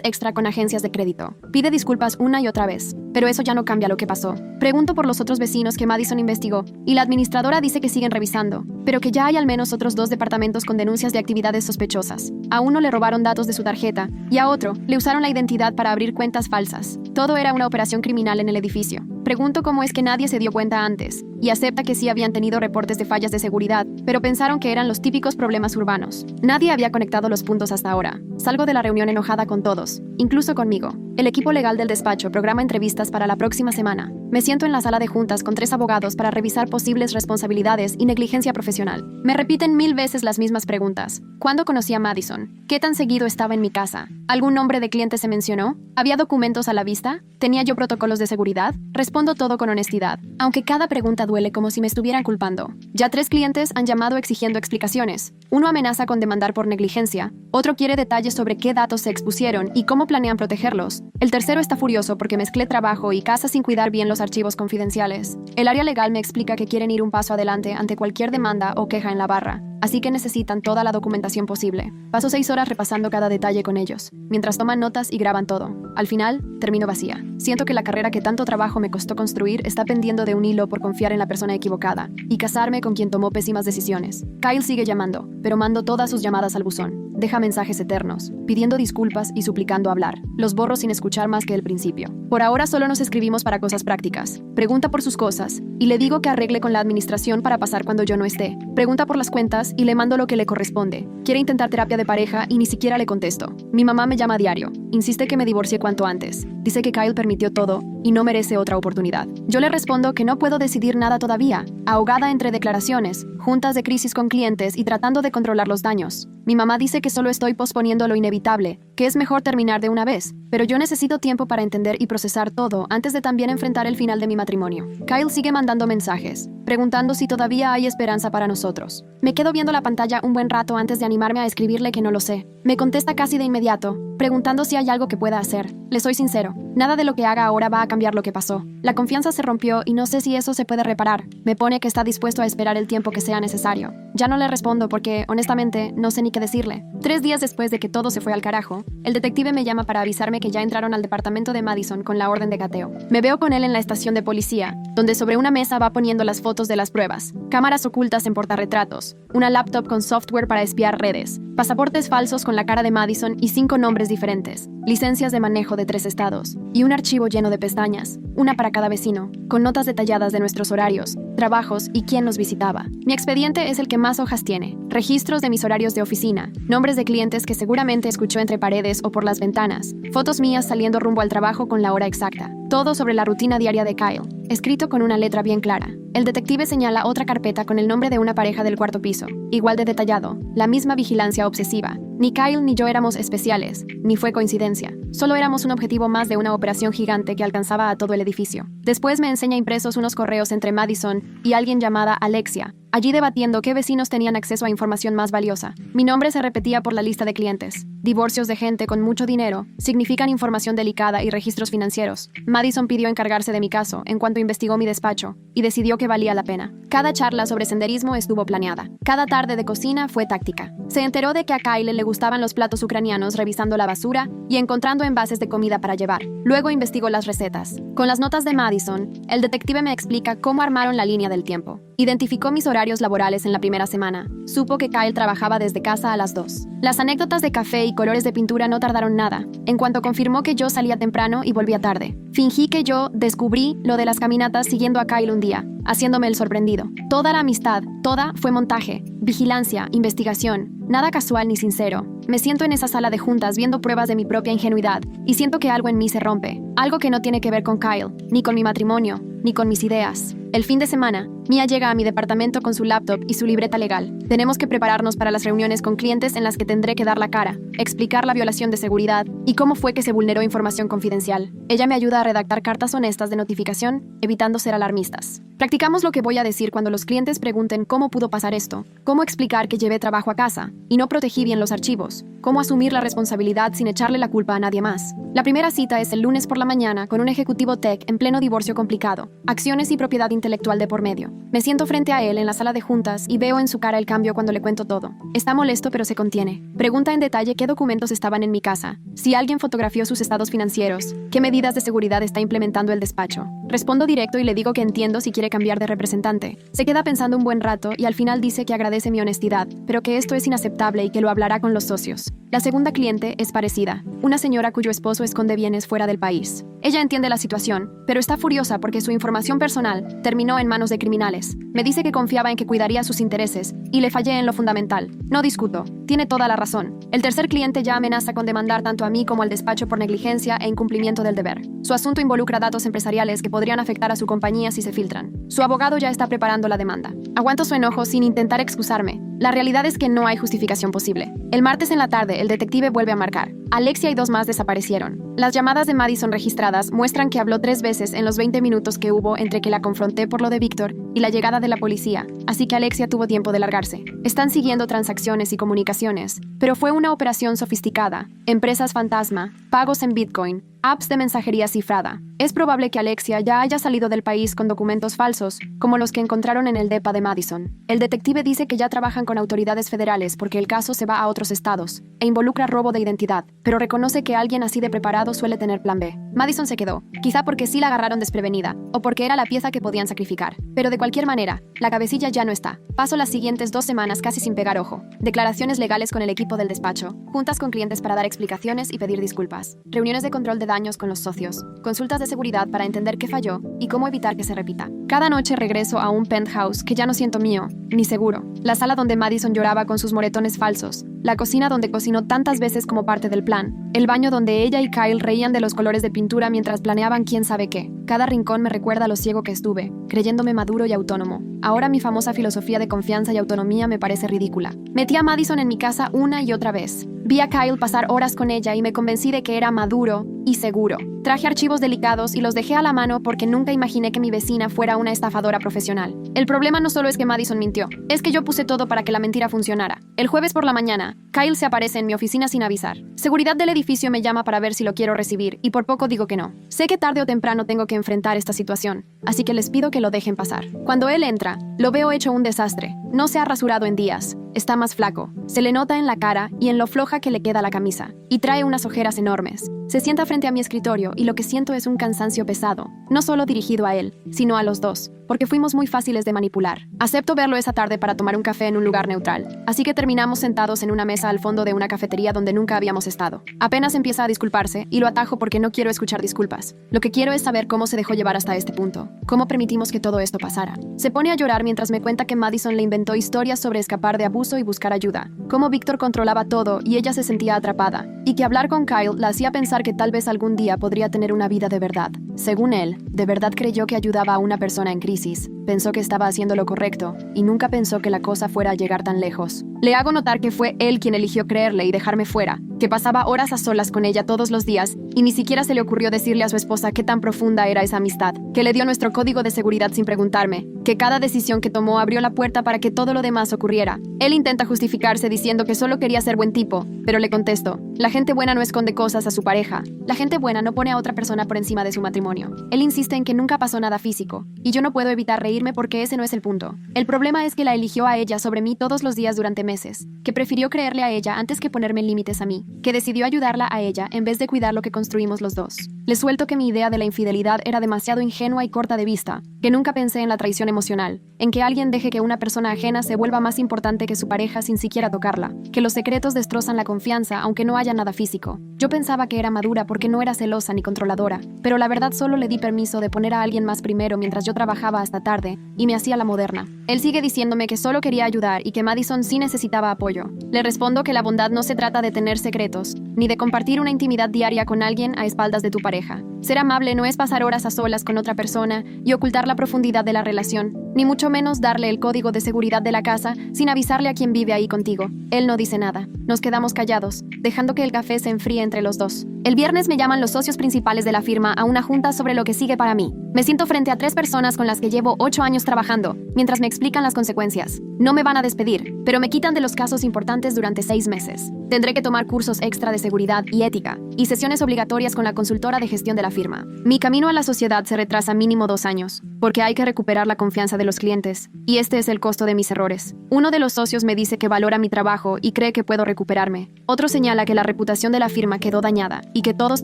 extra con agencias de crédito. Pide disculpas una y otra vez, pero eso ya no cambia lo que pasó. Pregunto por los otros vecinos que Madison investigó, y la administradora dice que siguen revisando, pero que ya hay al menos otros 2 departamentos con denuncias de actividades sospechosas. A uno le robaron datos de su tarjeta, y a otro le usaron la identidad para abrir cuentas falsas. Todo era una operación criminal en el edificio. Pregunto cómo es que nadie se dio cuenta antes, y acepta que sí habían tenido reportes de fallas de seguridad, pero pensaron que eran los típicos problemas urbanos. Nadie había conectado los puntos hasta ahora. Salgo de la reunión enojada con todos, incluso conmigo. El equipo legal del despacho programa entrevistas para la próxima semana. Me siento en la sala de juntas con 3 abogados para revisar posibles responsabilidades y negligencia profesional. Me repiten 1000 veces las mismas preguntas. ¿Cuándo conocí a Madison? ¿Qué tan seguido estaba en mi casa? ¿Algún nombre de cliente se mencionó? ¿Había documentos a la vista? ¿Tenía yo protocolos de seguridad? Respondo todo con honestidad, aunque cada pregunta duele como si me estuvieran culpando. Ya 3 clientes han llamado exigiendo explicaciones. Uno amenaza con demandar por negligencia, otro quiere detalles sobre qué datos se expusieron y cómo planean protegerlos. El tercero está furioso porque mezclé trabajo y casa sin cuidar bien los archivos confidenciales. El área legal me explica que quieren ir un paso adelante ante cualquier demanda o queja en la barra, así que necesitan toda la documentación posible. Paso 6 horas repasando cada detalle con ellos, mientras toman notas y graban todo. Al final, termino vacía. Siento que la carrera que tanto trabajo me costó construir está pendiendo de un hilo por confiar en la persona equivocada y casarme con quien tomó pésimas decisiones. Kyle sigue llamando, pero mando todas sus llamadas al buzón. Deja mensajes eternos, pidiendo disculpas y suplicando hablar. Los borro sin escuchar más que el principio. Por ahora solo nos escribimos para cosas prácticas. Pregunta por sus cosas y le digo que arregle con la administración para pasar cuando yo no esté. Pregunta por las cuentas y le mando lo que le corresponde. Quiere intentar terapia de pareja y ni siquiera le contesto. Mi mamá me llama a diario. Insiste que me divorcie cuanto antes. Dice que Kyle permitió todo y no merece otra oportunidad. Yo le respondo que no puedo decidir nada todavía, ahogada entre declaraciones, juntas de crisis con clientes y tratando de controlar los daños. Mi mamá dice que solo estoy posponiendo lo inevitable, que es mejor terminar de una vez, pero yo necesito tiempo para entender y procesar todo antes de también enfrentar el final de mi matrimonio. Kyle sigue mandando mensajes, preguntando si todavía hay esperanza para nosotros. Me quedo viendo la pantalla un buen rato antes de animarme a escribirle que no lo sé. Me contesta casi de inmediato, preguntando si hay algo que pueda hacer. Le soy sincero, nada de lo que haga ahora va a cambiar lo que pasó. La confianza se rompió y no sé si eso se puede reparar. Me pone que está dispuesto a esperar el tiempo que sea necesario. Ya no le respondo porque, honestamente, no sé ni qué decirle. 3 días después de que todo se fue al carajo, el detective me llama para avisarme que ya entraron al departamento de Madison con la orden de cateo. Me veo con él en la estación de policía, donde sobre una mesa va poniendo las fotos de las pruebas, cámaras ocultas en portarretratos, una laptop con software para espiar redes, pasaportes falsos con la cara de Madison y 5 nombres diferentes, licencias de manejo de 3 estados, y un archivo lleno de pestañas, una para cada vecino, con notas detalladas de nuestros horarios, trabajos y quién nos visitaba. Mi expediente es el que más hojas tiene, registros de mis horarios de oficina, nombres de clientes que seguramente escuchó entre paredes o por las ventanas, fotos mías saliendo rumbo al trabajo con la hora exacta, todo sobre la rutina diaria de Kyle, escrito con una letra bien clara. El detective señala otra carpeta con el nombre de una pareja del 4º piso, igual de detallado, la misma vigilancia obsesiva. Ni Kyle ni yo éramos especiales, ni fue coincidencia. Solo éramos un objetivo más de una operación gigante que alcanzaba a todo el edificio. Después me enseña impresos unos correos entre Madison y alguien llamada Alexia, allí debatiendo qué vecinos tenían acceso a información más valiosa. Mi nombre se repetía por la lista de clientes. Divorcios de gente con mucho dinero significan información delicada y registros financieros. Madison pidió encargarse de mi caso en cuanto investigó mi despacho y decidió que valía la pena. Cada charla sobre senderismo estuvo planeada. Cada tarde de cocina fue táctica. Se enteró de que a Kyle le gustaban los platos ucranianos revisando la basura y encontrando envases de comida para llevar. Luego investigó las recetas. Con las notas de Madison, el detective me explica cómo armaron la línea del tiempo. Identificó mis horarios laborales en la primera semana. Supo que Kyle trabajaba desde casa a las 2. Las anécdotas de café y colores de pintura no tardaron nada. En cuanto confirmó que yo salía temprano y volvía tarde. Fingí que yo descubrí lo de las caminatas siguiendo a Kyle un día, haciéndome el sorprendido. Toda la amistad, toda fue montaje, vigilancia, investigación. Nada casual ni sincero. Me siento en esa sala de juntas viendo pruebas de mi propia ingenuidad y siento que algo en mí se rompe. Algo que no tiene que ver con Kyle, ni con mi matrimonio, ni con mis ideas. El fin de semana, Mia llega a mi departamento con su laptop y su libreta legal. Tenemos que prepararnos para las reuniones con clientes en las que tendré que dar la cara, explicar la violación de seguridad y cómo fue que se vulneró información confidencial. Ella me ayuda a redactar cartas honestas de notificación, evitando ser alarmistas. Practicamos lo que voy a decir cuando los clientes pregunten cómo pudo pasar esto, cómo explicar que llevé trabajo a casa y no protegí bien los archivos, cómo asumir la responsabilidad sin echarle la culpa a nadie más. La primera cita es el lunes por la mañana con un ejecutivo tech en pleno divorcio complicado, acciones y propiedad intelectual de por medio. Me siento frente a él en la sala de juntas y veo en su cara el cambio cuando le cuento todo. Está molesto pero se contiene. Pregunta en detalle qué documentos estaban en mi casa, si alguien fotografió sus estados financieros, qué medidas de seguridad está implementando el despacho. Respondo directo y le digo que entiendo si quiere cambiar de representante. Se queda pensando un buen rato y al final dice que agradece mi honestidad, pero que esto es inaceptable y que lo hablará con los socios. La segunda cliente es parecida, una señora cuyo esposo esconde bienes fuera del país. Ella entiende la situación, pero está furiosa porque su información personal terminó en manos de criminales. Me dice que confiaba en que cuidaría sus intereses y le fallé en lo fundamental. No discuto, tiene toda la razón. El tercer cliente ya amenaza con demandar tanto a mí como al despacho por negligencia e incumplimiento del deber. Su asunto involucra datos empresariales que podrían afectar a su compañía si se filtran. Su abogado ya está preparando la demanda. Aguanto su enojo sin intentar excusarme. La realidad es que no hay justificación posible. El martes en la tarde, el detective vuelve a marcar. Alexia y 2 más desaparecieron. Las llamadas de Madison registradas muestran que habló 3 veces en los 20 minutos que hubo entre que la confronté por lo de Víctor y la llegada de la policía, así que Alexia tuvo tiempo de largarse. Están siguiendo transacciones y comunicaciones, pero fue una operación sofisticada. Empresas fantasma, pagos en Bitcoin, apps de mensajería cifrada. Es probable que Alexia ya haya salido del país con documentos falsos, como los que encontraron en el depa de Madison. El detective dice que ya trabajan con autoridades federales porque el caso se va a otros estados e involucra robo de identidad, pero reconoce que alguien así de preparado suele tener plan B. Madison se quedó, quizá porque sí la agarraron desprevenida, o porque era la pieza que podían sacrificar. Pero de cualquier manera, la cabecilla ya no está. Paso las siguientes 2 semanas casi sin pegar ojo. Declaraciones legales con el equipo del despacho, juntas con clientes para dar explicaciones y pedir disculpas, reuniones de control de daños con los socios, consultas de seguridad para entender qué falló y cómo evitar que se repita. Cada noche regreso a un penthouse que ya no siento mío, ni seguro. La sala donde Madison lloraba con sus moretones falsos, la cocina donde cocinó tantas veces como parte del plan, el baño donde ella y Kyle reían de los colores de pintura mientras planeaban quién sabe qué. Cada rincón me recuerda lo ciego que estuve, creyéndome maduro y autónomo. Ahora mi famosa filosofía de confianza y autonomía me parece ridícula. Metí a Madison en mi casa una y otra vez. Vi a Kyle pasar horas con ella y me convencí de que era maduro y seguro. Traje archivos delicados y los dejé a la mano porque nunca imaginé que mi vecina fuera una estafadora profesional. El problema no solo es que Madison mintió, es que yo puse todo para que la mentira funcionara. El jueves por la mañana, Kyle se aparece en mi oficina sin avisar. Seguridad del edificio me llama para ver si lo quiero recibir y por poco digo que no. Sé que tarde o temprano tengo que enfrentar esta situación, así que les pido que lo dejen pasar. Cuando él entra, lo veo hecho un desastre. No se ha rasurado en días. Está más flaco. Se le nota en la cara y en lo floja que le queda la camisa. Y trae unas ojeras enormes. Se sienta frente a mi escritorio y lo que siento es un cansancio pesado. No solo dirigido a él, sino a los dos. Porque fuimos muy fáciles de manipular. Acepto verlo esa tarde para tomar un café en un lugar neutral. Así que terminamos sentados en una mesa al fondo de una cafetería donde nunca habíamos estado. Apenas empieza a disculparse y lo atajo porque no quiero escuchar disculpas. Lo que quiero es saber cómo se dejó llevar hasta este punto. Cómo permitimos que todo esto pasara. Se pone a llorar mientras me cuenta que Madison le inventó historias sobre escapar de abuso y buscar ayuda. Cómo Víctor controlaba todo y ella se sentía atrapada. Y que hablar con Kyle la hacía pensar que tal vez algún día podría tener una vida de verdad. Según él, de verdad creyó que ayudaba a una persona en crisis. Pensó que estaba haciendo lo correcto y nunca pensó que la cosa fuera a llegar tan lejos. Le hago notar que fue él quien eligió creerle y dejarme fuera, que pasaba horas a solas con ella todos los días y ni siquiera se le ocurrió decirle a su esposa qué tan profunda era esa amistad, que le dio nuestro código de seguridad sin preguntarme, que cada decisión que tomó abrió la puerta para que todo lo demás ocurriera. Él intenta justificarse diciendo que solo quería ser buen tipo, pero le contesto, la gente buena no esconde cosas a su pareja. La gente buena no pone a otra persona por encima de su matrimonio. Él insiste en que nunca pasó nada físico, y yo no puedo evitar reírme porque ese no es el punto. El problema es que la eligió a ella sobre mí todos los días durante meses, que prefirió creerle a ella antes que ponerme límites a mí, que decidió ayudarla a ella en vez de cuidar lo que construimos los dos. Le suelto que mi idea de la infidelidad era demasiado ingenua y corta de vista, que nunca pensé en la traición emocional, en que alguien deje que una persona ajena se vuelva más importante que su pareja sin siquiera tocarla, que los secretos destrozan la confianza aunque no haya nada físico. Yo pensaba que era madura porque no era celosa ni controladora, pero la verdad solo le di permiso de poner a alguien más primero mientras yo trabajaba hasta tarde y me hacía la moderna. Él sigue diciéndome que solo quería ayudar y que Madison sí necesitaba apoyo. Le respondo que la bondad no se trata de tener secretos, ni de compartir una intimidad diaria con alguien a espaldas de tu pareja. Ser amable no es pasar horas a solas con otra persona y ocultar la profundidad de la relación, ni mucho menos darle el código de seguridad de la casa sin avisarle a quien vive ahí contigo. Él no dice nada. Nos quedamos callados, dejando que el café se enfríe entre los dos. El viernes me llaman los socios principales de la firma a una junta sobre lo que sigue para mí. Me siento frente a 3 personas con las que llevo 8 años trabajando, mientras me explican las consecuencias. No me van a despedir, pero me quitan de los casos importantes durante 6 meses. Tendré que tomar cursos extra de seguridad y ética, y sesiones obligatorias con la consultora de gestión de la firma. Mi camino a la sociedad se retrasa mínimo 2 años, porque hay que recuperar la confianza de los clientes, y este es el costo de mis errores. Uno de los socios me dice que valora mi trabajo y cree que puedo recuperarme. Otro señala que la reputación de la firma quedó dañada, y que todos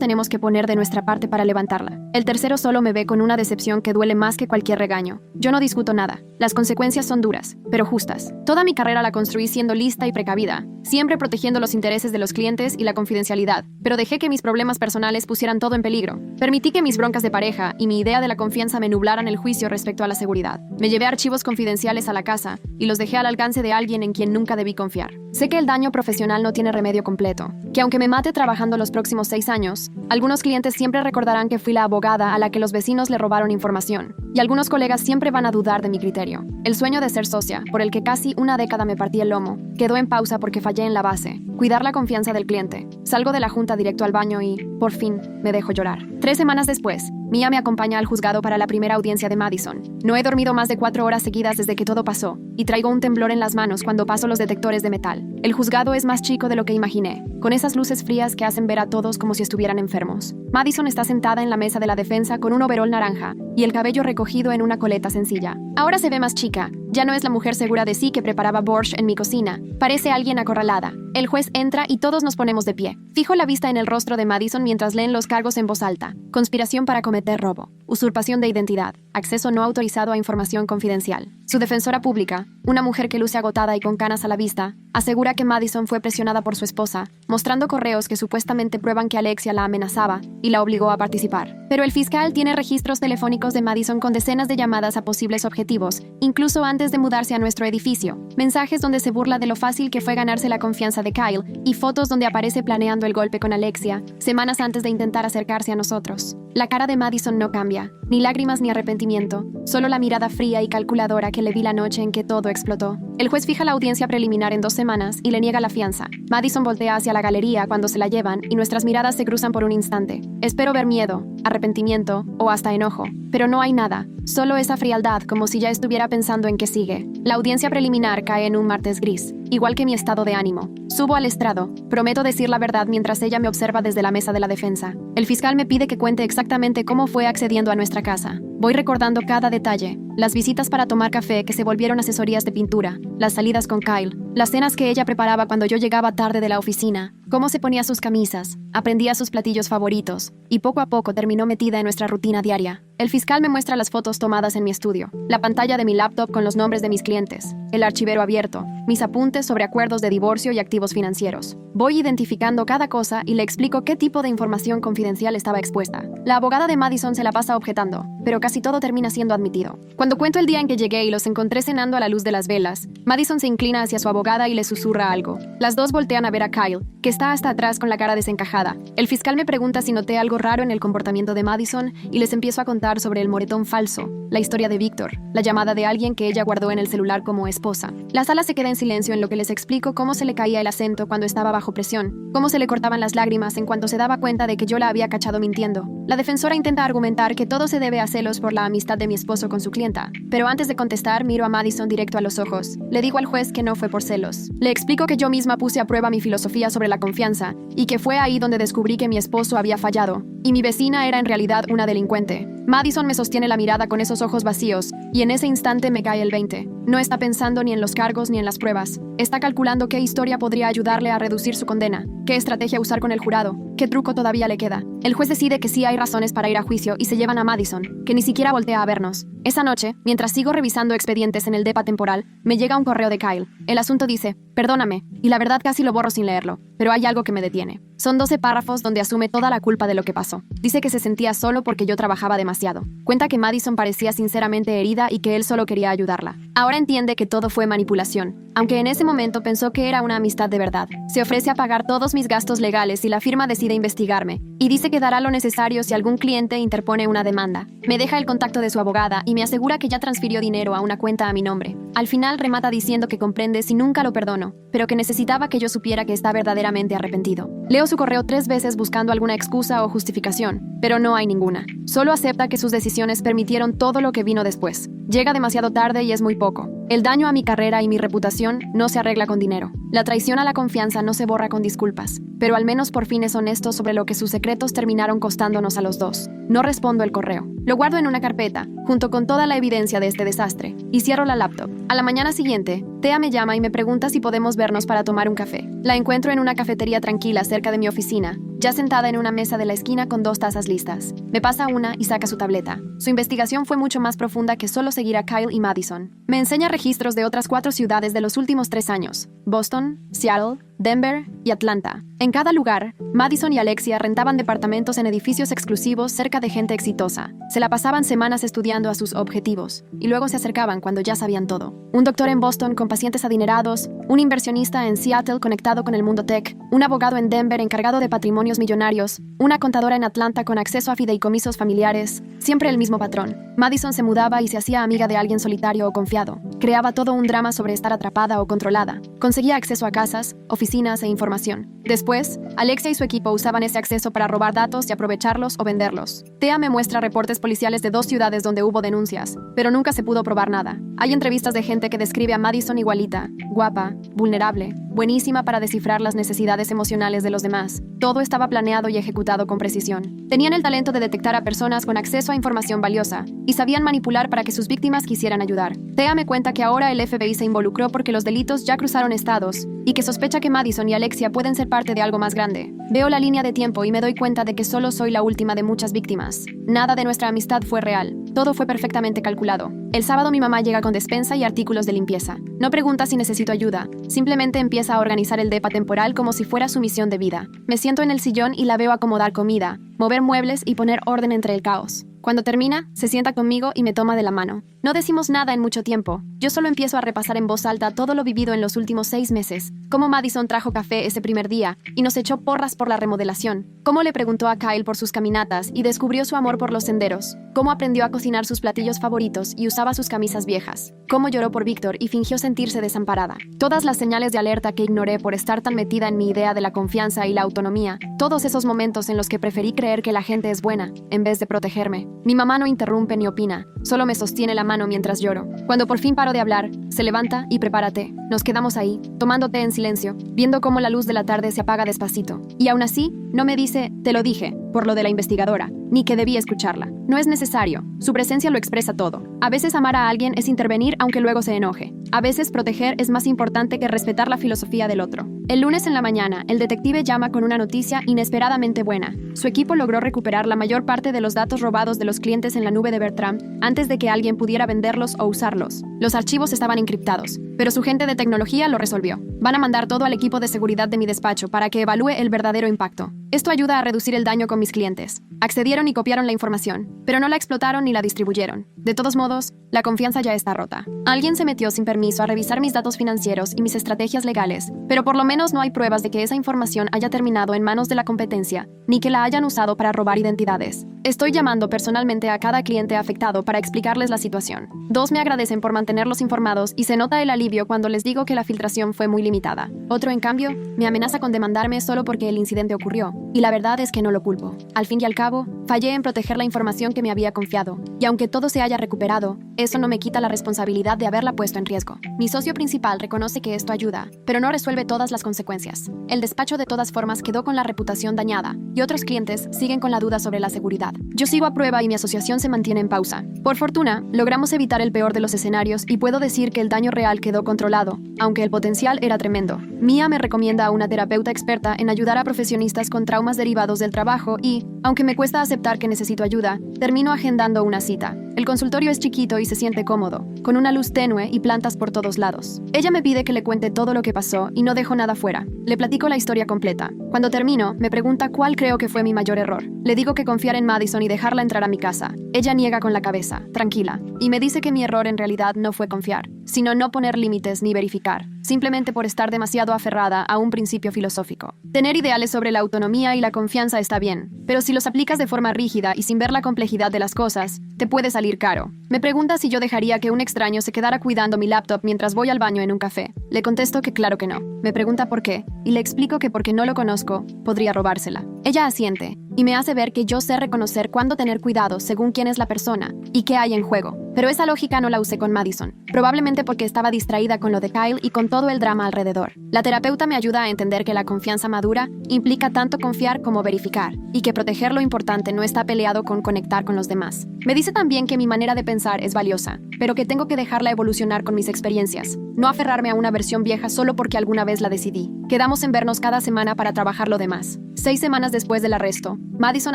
tenemos que poner de nuestra parte para levantarla. El tercero solo me ve con una decepción que duele más que cualquier regaño. Yo no discuto nada. Las consecuencias son duras, pero justas. Toda mi carrera la construí siendo lista y precavida, siempre protegiendo los intereses de los clientes y la confidencialidad, pero dejé que mis problemas personales pusieran todo en peligro. Permití que mis broncas de pareja y mi idea de la confianza me nublaran el juicio respecto a la seguridad. Me llevé archivos confidenciales a la casa y los dejé al alcance de alguien en quien nunca debí confiar. Sé que el daño profesional no tiene remedio completo, que aunque me mate trabajando los próximos 6 años, algunos clientes siempre recordarán que fui la abogada a la que los vecinos le robaron información, y algunos colegas siempre van a dudar de mi criterio. El sueño de ser socia, por el que casi una década me partí el lomo, quedó en pausa porque fallé en la base: cuidar la confianza del cliente. Salgo de la junta directo al baño y, por fin, me dejo llorar. 3 semanas después, Mia me acompaña al juzgado para la primera audiencia de Madison. No he dormido más de 4 horas seguidas desde que todo pasó, y traigo un temblor en las manos cuando paso los detectores de metal. El juzgado es más chico de lo que imaginé, con esas luces frías que hacen ver a todos como si estuvieran enfermos. Madison está sentada en la mesa de la defensa con un overol naranja y el cabello recogido en una coleta sencilla. Ahora se ve más chica. Ya no es la mujer segura de sí que preparaba borscht en mi cocina. Parece alguien acorralada. El juez entra y todos nos ponemos de pie. Fijo la vista en el rostro de Madison mientras leen los cargos en voz alta. Conspiración para cometer robo, usurpación de identidad, acceso no autorizado a información confidencial. Su defensora pública, una mujer que luce agotada y con canas a la vista, asegura que Madison fue presionada por su esposa, mostrando correos que supuestamente prueban que Alexia la amenazaba y la obligó a participar. Pero el fiscal tiene registros telefónicos de Madison con decenas de llamadas a posibles objetivos, incluso antes de mudarse a nuestro edificio. Mensajes donde se burla de lo fácil que fue ganarse la confianza de Kyle y fotos donde aparece planeando el golpe con Alexia, semanas antes de intentar acercarse a nosotros. La cara de Madison no cambia, ni lágrimas ni arrepentimiento, solo la mirada fría y calculadora que le vi la noche en que todo explotó. El juez fija la audiencia preliminar en 2 semanas y le niega la fianza. Madison voltea hacia la galería cuando se la llevan y nuestras miradas se cruzan por un instante. Espero ver miedo, arrepentimiento o hasta enojo, pero no hay nada, solo esa frialdad como si ya estuviera pensando en qué sigue. La audiencia preliminar cae en un martes gris, igual que mi estado de ánimo. Subo al estrado, prometo decir la verdad mientras ella me observa desde la mesa de la defensa. El fiscal me pide que cuente exactamente cómo fue accediendo a nuestra casa. Voy recordando cada detalle, las visitas para tomar café que se volvieron asesorías de pintura, las salidas con Kyle, las cenas que ella preparaba cuando yo llegaba tarde de la oficina, cómo se ponía sus camisas, aprendía sus platillos favoritos, y poco a poco terminó metida en nuestra rutina diaria. El fiscal me muestra las fotos tomadas en mi estudio, la pantalla de mi laptop con los nombres de mis clientes, el archivero abierto, mis apuntes sobre acuerdos de divorcio y activos financieros. Voy identificando cada cosa y le explico qué tipo de información confidencial estaba expuesta. La abogada de Madison se la pasa objetando, pero casi todo termina siendo admitido. Cuando cuento el día en que llegué y los encontré cenando a la luz de las velas, Madison se inclina hacia su abogada y le susurra algo. Las dos voltean a ver a Kyle, que está hasta atrás con la cara desencajada. El fiscal me pregunta si noté algo raro en el comportamiento de Madison y les empiezo a contar sobre el moretón falso, la historia de Víctor, la llamada de alguien que ella guardó en el celular como esposa. La sala se queda en silencio en lo que les explico cómo se le caía el acento cuando estaba bajo presión, cómo se le cortaban las lágrimas en cuanto se daba cuenta de que yo la había cachado mintiendo. La defensora intenta argumentar que todo se debe a celos por la amistad de mi esposo con su clienta, pero antes de contestar miro a Madison directo a los ojos. Le digo al juez que no fue por celos. Le explico que yo misma puse a prueba mi filosofía sobre la confianza y que fue ahí donde descubrí que mi esposo había fallado. y mi vecina era en realidad una delincuente. Madison me sostiene la mirada con esos ojos vacíos, y en ese instante me cae el 20. No está pensando ni en los cargos ni en las pruebas. Está calculando qué historia podría ayudarle a reducir su condena, qué estrategia usar con el jurado, qué truco todavía le queda. El juez decide que sí hay razones para ir a juicio y se llevan a Madison, que ni siquiera voltea a vernos. Esa noche, mientras sigo revisando expedientes en el DEPA temporal, me llega un correo de Kyle. El asunto dice, perdóname, y la verdad casi lo borro sin leerlo, pero hay algo que me detiene. Son 12 párrafos donde asume toda la culpa de lo que pasó. Dice que se sentía solo porque yo trabajaba demasiado. Cuenta que Madison parecía sinceramente herida y que él solo quería ayudarla. Ahora entiende que todo fue manipulación, aunque en ese momento pensó que era una amistad de verdad. Se ofrece a pagar todos mis gastos legales si la firma decide investigarme, y dice que dará lo necesario si algún cliente interpone una demanda. Me deja el contacto de su abogada y me asegura que ya transfirió dinero a una cuenta a mi nombre. Al final remata diciendo que comprende si nunca lo perdono, pero que necesitaba que yo supiera que está verdaderamente arrepentido. Leo su correo 3 veces buscando alguna excusa o justificación, pero no hay ninguna. Solo acepta que sus decisiones permitieron todo lo que vino después. Llega demasiado tarde y es muy poco. El daño a mi carrera y mi reputación no se arregla con dinero. La traición a la confianza no se borra con disculpas, pero al menos por fin es honesto sobre lo que sus secretos terminaron costándonos a los dos. No respondo el correo. Lo guardo en una carpeta, junto con toda la evidencia de este desastre, y cierro la laptop. A la mañana siguiente, Thea me llama y me pregunta si podemos vernos para tomar un café. La encuentro en una cafetería tranquila cerca de mi oficina, ya sentada en una mesa de la esquina con 2 tazas listas. Me pasa una y saca su tableta. Su investigación fue mucho más profunda que solo seguir a Kyle y Madison. Me enseña registros de otras 4 ciudades de los últimos 3 años: Boston, Seattle, Denver y Atlanta. En cada lugar, Madison y Alexia rentaban departamentos en edificios exclusivos cerca de gente exitosa. Se la pasaban semanas estudiando a sus objetivos, y luego se acercaban cuando ya sabían todo. Un doctor en Boston con pacientes adinerados, un inversionista en Seattle conectado con el mundo tech, un abogado en Denver encargado de patrimonios millonarios, una contadora en Atlanta con acceso a fideicomisos familiares. Siempre el mismo patrón. Madison se mudaba y se hacía amiga de alguien solitario o confiado. Creaba todo un drama sobre estar atrapada o controlada. Conseguía acceso a casas, oficinas e información. Después, Alexia y su equipo usaban ese acceso para robar datos y aprovecharlos o venderlos. Thea me muestra reportes policiales de 2 ciudades donde hubo denuncias, pero nunca se pudo probar nada. Hay entrevistas de gente que describe a Madison igualita, guapa, vulnerable, buenísima para descifrar las necesidades emocionales de los demás. Todo estaba planeado y ejecutado con precisión. Tenían el talento de detectar a personas con acceso a información valiosa y sabían manipular para que sus víctimas quisieran ayudar. Thea me cuenta que ahora el FBI se involucró porque los delitos ya cruzaron estados y que sospecha que Madison y Alexia pueden ser parte de algo más grande. Veo la línea de tiempo y me doy cuenta de que solo soy la última de muchas víctimas. Nada de nuestra amistad fue real. Todo fue perfectamente calculado. El sábado mi mamá llega con despensa y artículos de limpieza. No pregunta si necesito ayuda. Simplemente empieza a organizar el depa temporal como si fuera su misión de vida. Me siento en el sillón y la veo acomodar comida, mover muebles y poner orden entre el caos. Cuando termina, se sienta conmigo y me toma de la mano. No decimos nada en mucho tiempo. Yo solo empiezo a repasar en voz alta todo lo vivido en los últimos 6 meses. Cómo Madison trajo café ese primer día y nos echó porras por la remodelación. Cómo le preguntó a Kyle por sus caminatas y descubrió su amor por los senderos. Cómo aprendió a cocinar sus platillos favoritos y usaba sus camisas viejas. Cómo lloró por Víctor y fingió sentirse desamparada. Todas las señales de alerta que ignoré por estar tan metida en mi idea de la confianza y la autonomía. Todos esos momentos en los que preferí creer que la gente es buena, en vez de protegerme. Mi mamá no interrumpe ni opina, solo me sostiene la mano mientras lloro. Cuando por fin paro de hablar, se levanta y prepara té. Nos quedamos ahí, tomando té en silencio, viendo cómo la luz de la tarde se apaga despacito. Y aún así, no me dice, te lo dije, por lo de la investigadora, ni que debí escucharla. No es necesario, su presencia lo expresa todo. A veces amar a alguien es intervenir aunque luego se enoje. A veces proteger es más importante que respetar la filosofía del otro. El lunes en la mañana, el detective llama con una noticia inesperadamente buena. Su equipo logró recuperar la mayor parte de los datos robados de los clientes en la nube de Bertram antes de que alguien pudiera venderlos o usarlos. Los archivos estaban encriptados, pero su gente de tecnología lo resolvió. Van a mandar todo al equipo de seguridad de mi despacho para que evalúe el verdadero impacto. Esto ayuda a reducir el daño con mis clientes. Accedieron y copiaron la información, pero no la explotaron ni la distribuyeron. De todos modos, la confianza ya está rota. Alguien se metió sin permiso a revisar mis datos financieros y mis estrategias legales, pero por lo menos no hay pruebas de que esa información haya terminado en manos de la competencia, ni que la hayan usado para robar identidades. Estoy llamando personalmente a cada cliente afectado para explicarles la situación. 2 me agradecen por mantenerlos informados y se nota el alivio cuando les digo que la filtración fue muy limitada. Otro, en cambio, me amenaza con demandarme solo porque el incidente ocurrió. y la verdad es que no lo culpo. Al fin y al cabo, fallé en proteger la información que me había confiado, y aunque todo se haya recuperado, eso no me quita la responsabilidad de haberla puesto en riesgo. Mi socio principal reconoce que esto ayuda, pero no resuelve todas las consecuencias. El despacho de todas formas quedó con la reputación dañada, y otros clientes siguen con la duda sobre la seguridad. Yo sigo a prueba y mi asociación se mantiene en pausa. Por fortuna, logramos evitar el peor de los escenarios y puedo decir que el daño real quedó controlado, aunque el potencial era tremendo. Mia me recomienda a una terapeuta experta en ayudar a profesionistas con traumas derivados del trabajo y, aunque me cuesta aceptar que necesito ayuda, termino agendando una cita. El consultorio es chiquito y se siente cómodo, con una luz tenue y plantas por todos lados. Ella me pide que le cuente todo lo que pasó y no dejo nada fuera. Le platico la historia completa. Cuando termino, me pregunta cuál creo que fue mi mayor error. Le digo que confiar en Madison y dejarla entrar a mi casa. Ella niega con la cabeza, tranquila, y me dice que mi error en realidad no fue confiar, sino no poner límites ni verificar, simplemente por estar demasiado aferrada a un principio filosófico. Tener ideales sobre la autonomía y la confianza está bien, pero si los aplicas de forma rígida y sin ver la complejidad de las cosas, te puede salir caro. Me pregunta si yo dejaría que un extraño se quedara cuidando mi laptop mientras voy al baño en un café. Le contesto que claro que no. Me pregunta por qué, y le explico que porque no lo conozco, podría robársela. Ella asiente, y me hace ver que yo sé reconocer cuándo tener cuidado según quién es la persona y qué hay en juego. Pero esa lógica no la usé con Madison, probablemente porque estaba distraída con lo de Kyle y con todo el drama alrededor. La terapeuta me ayuda a entender que la confianza madura implica tanto confiar como verificar, y que proteger lo importante no está peleado con conectar con los demás. Me dice también que mi manera de pensar es valiosa, pero que tengo que dejarla evolucionar con mis experiencias, no aferrarme a una versión vieja solo porque alguna vez la decidí. Quedamos en vernos cada semana para trabajar lo demás. 6 semanas después del arresto, Madison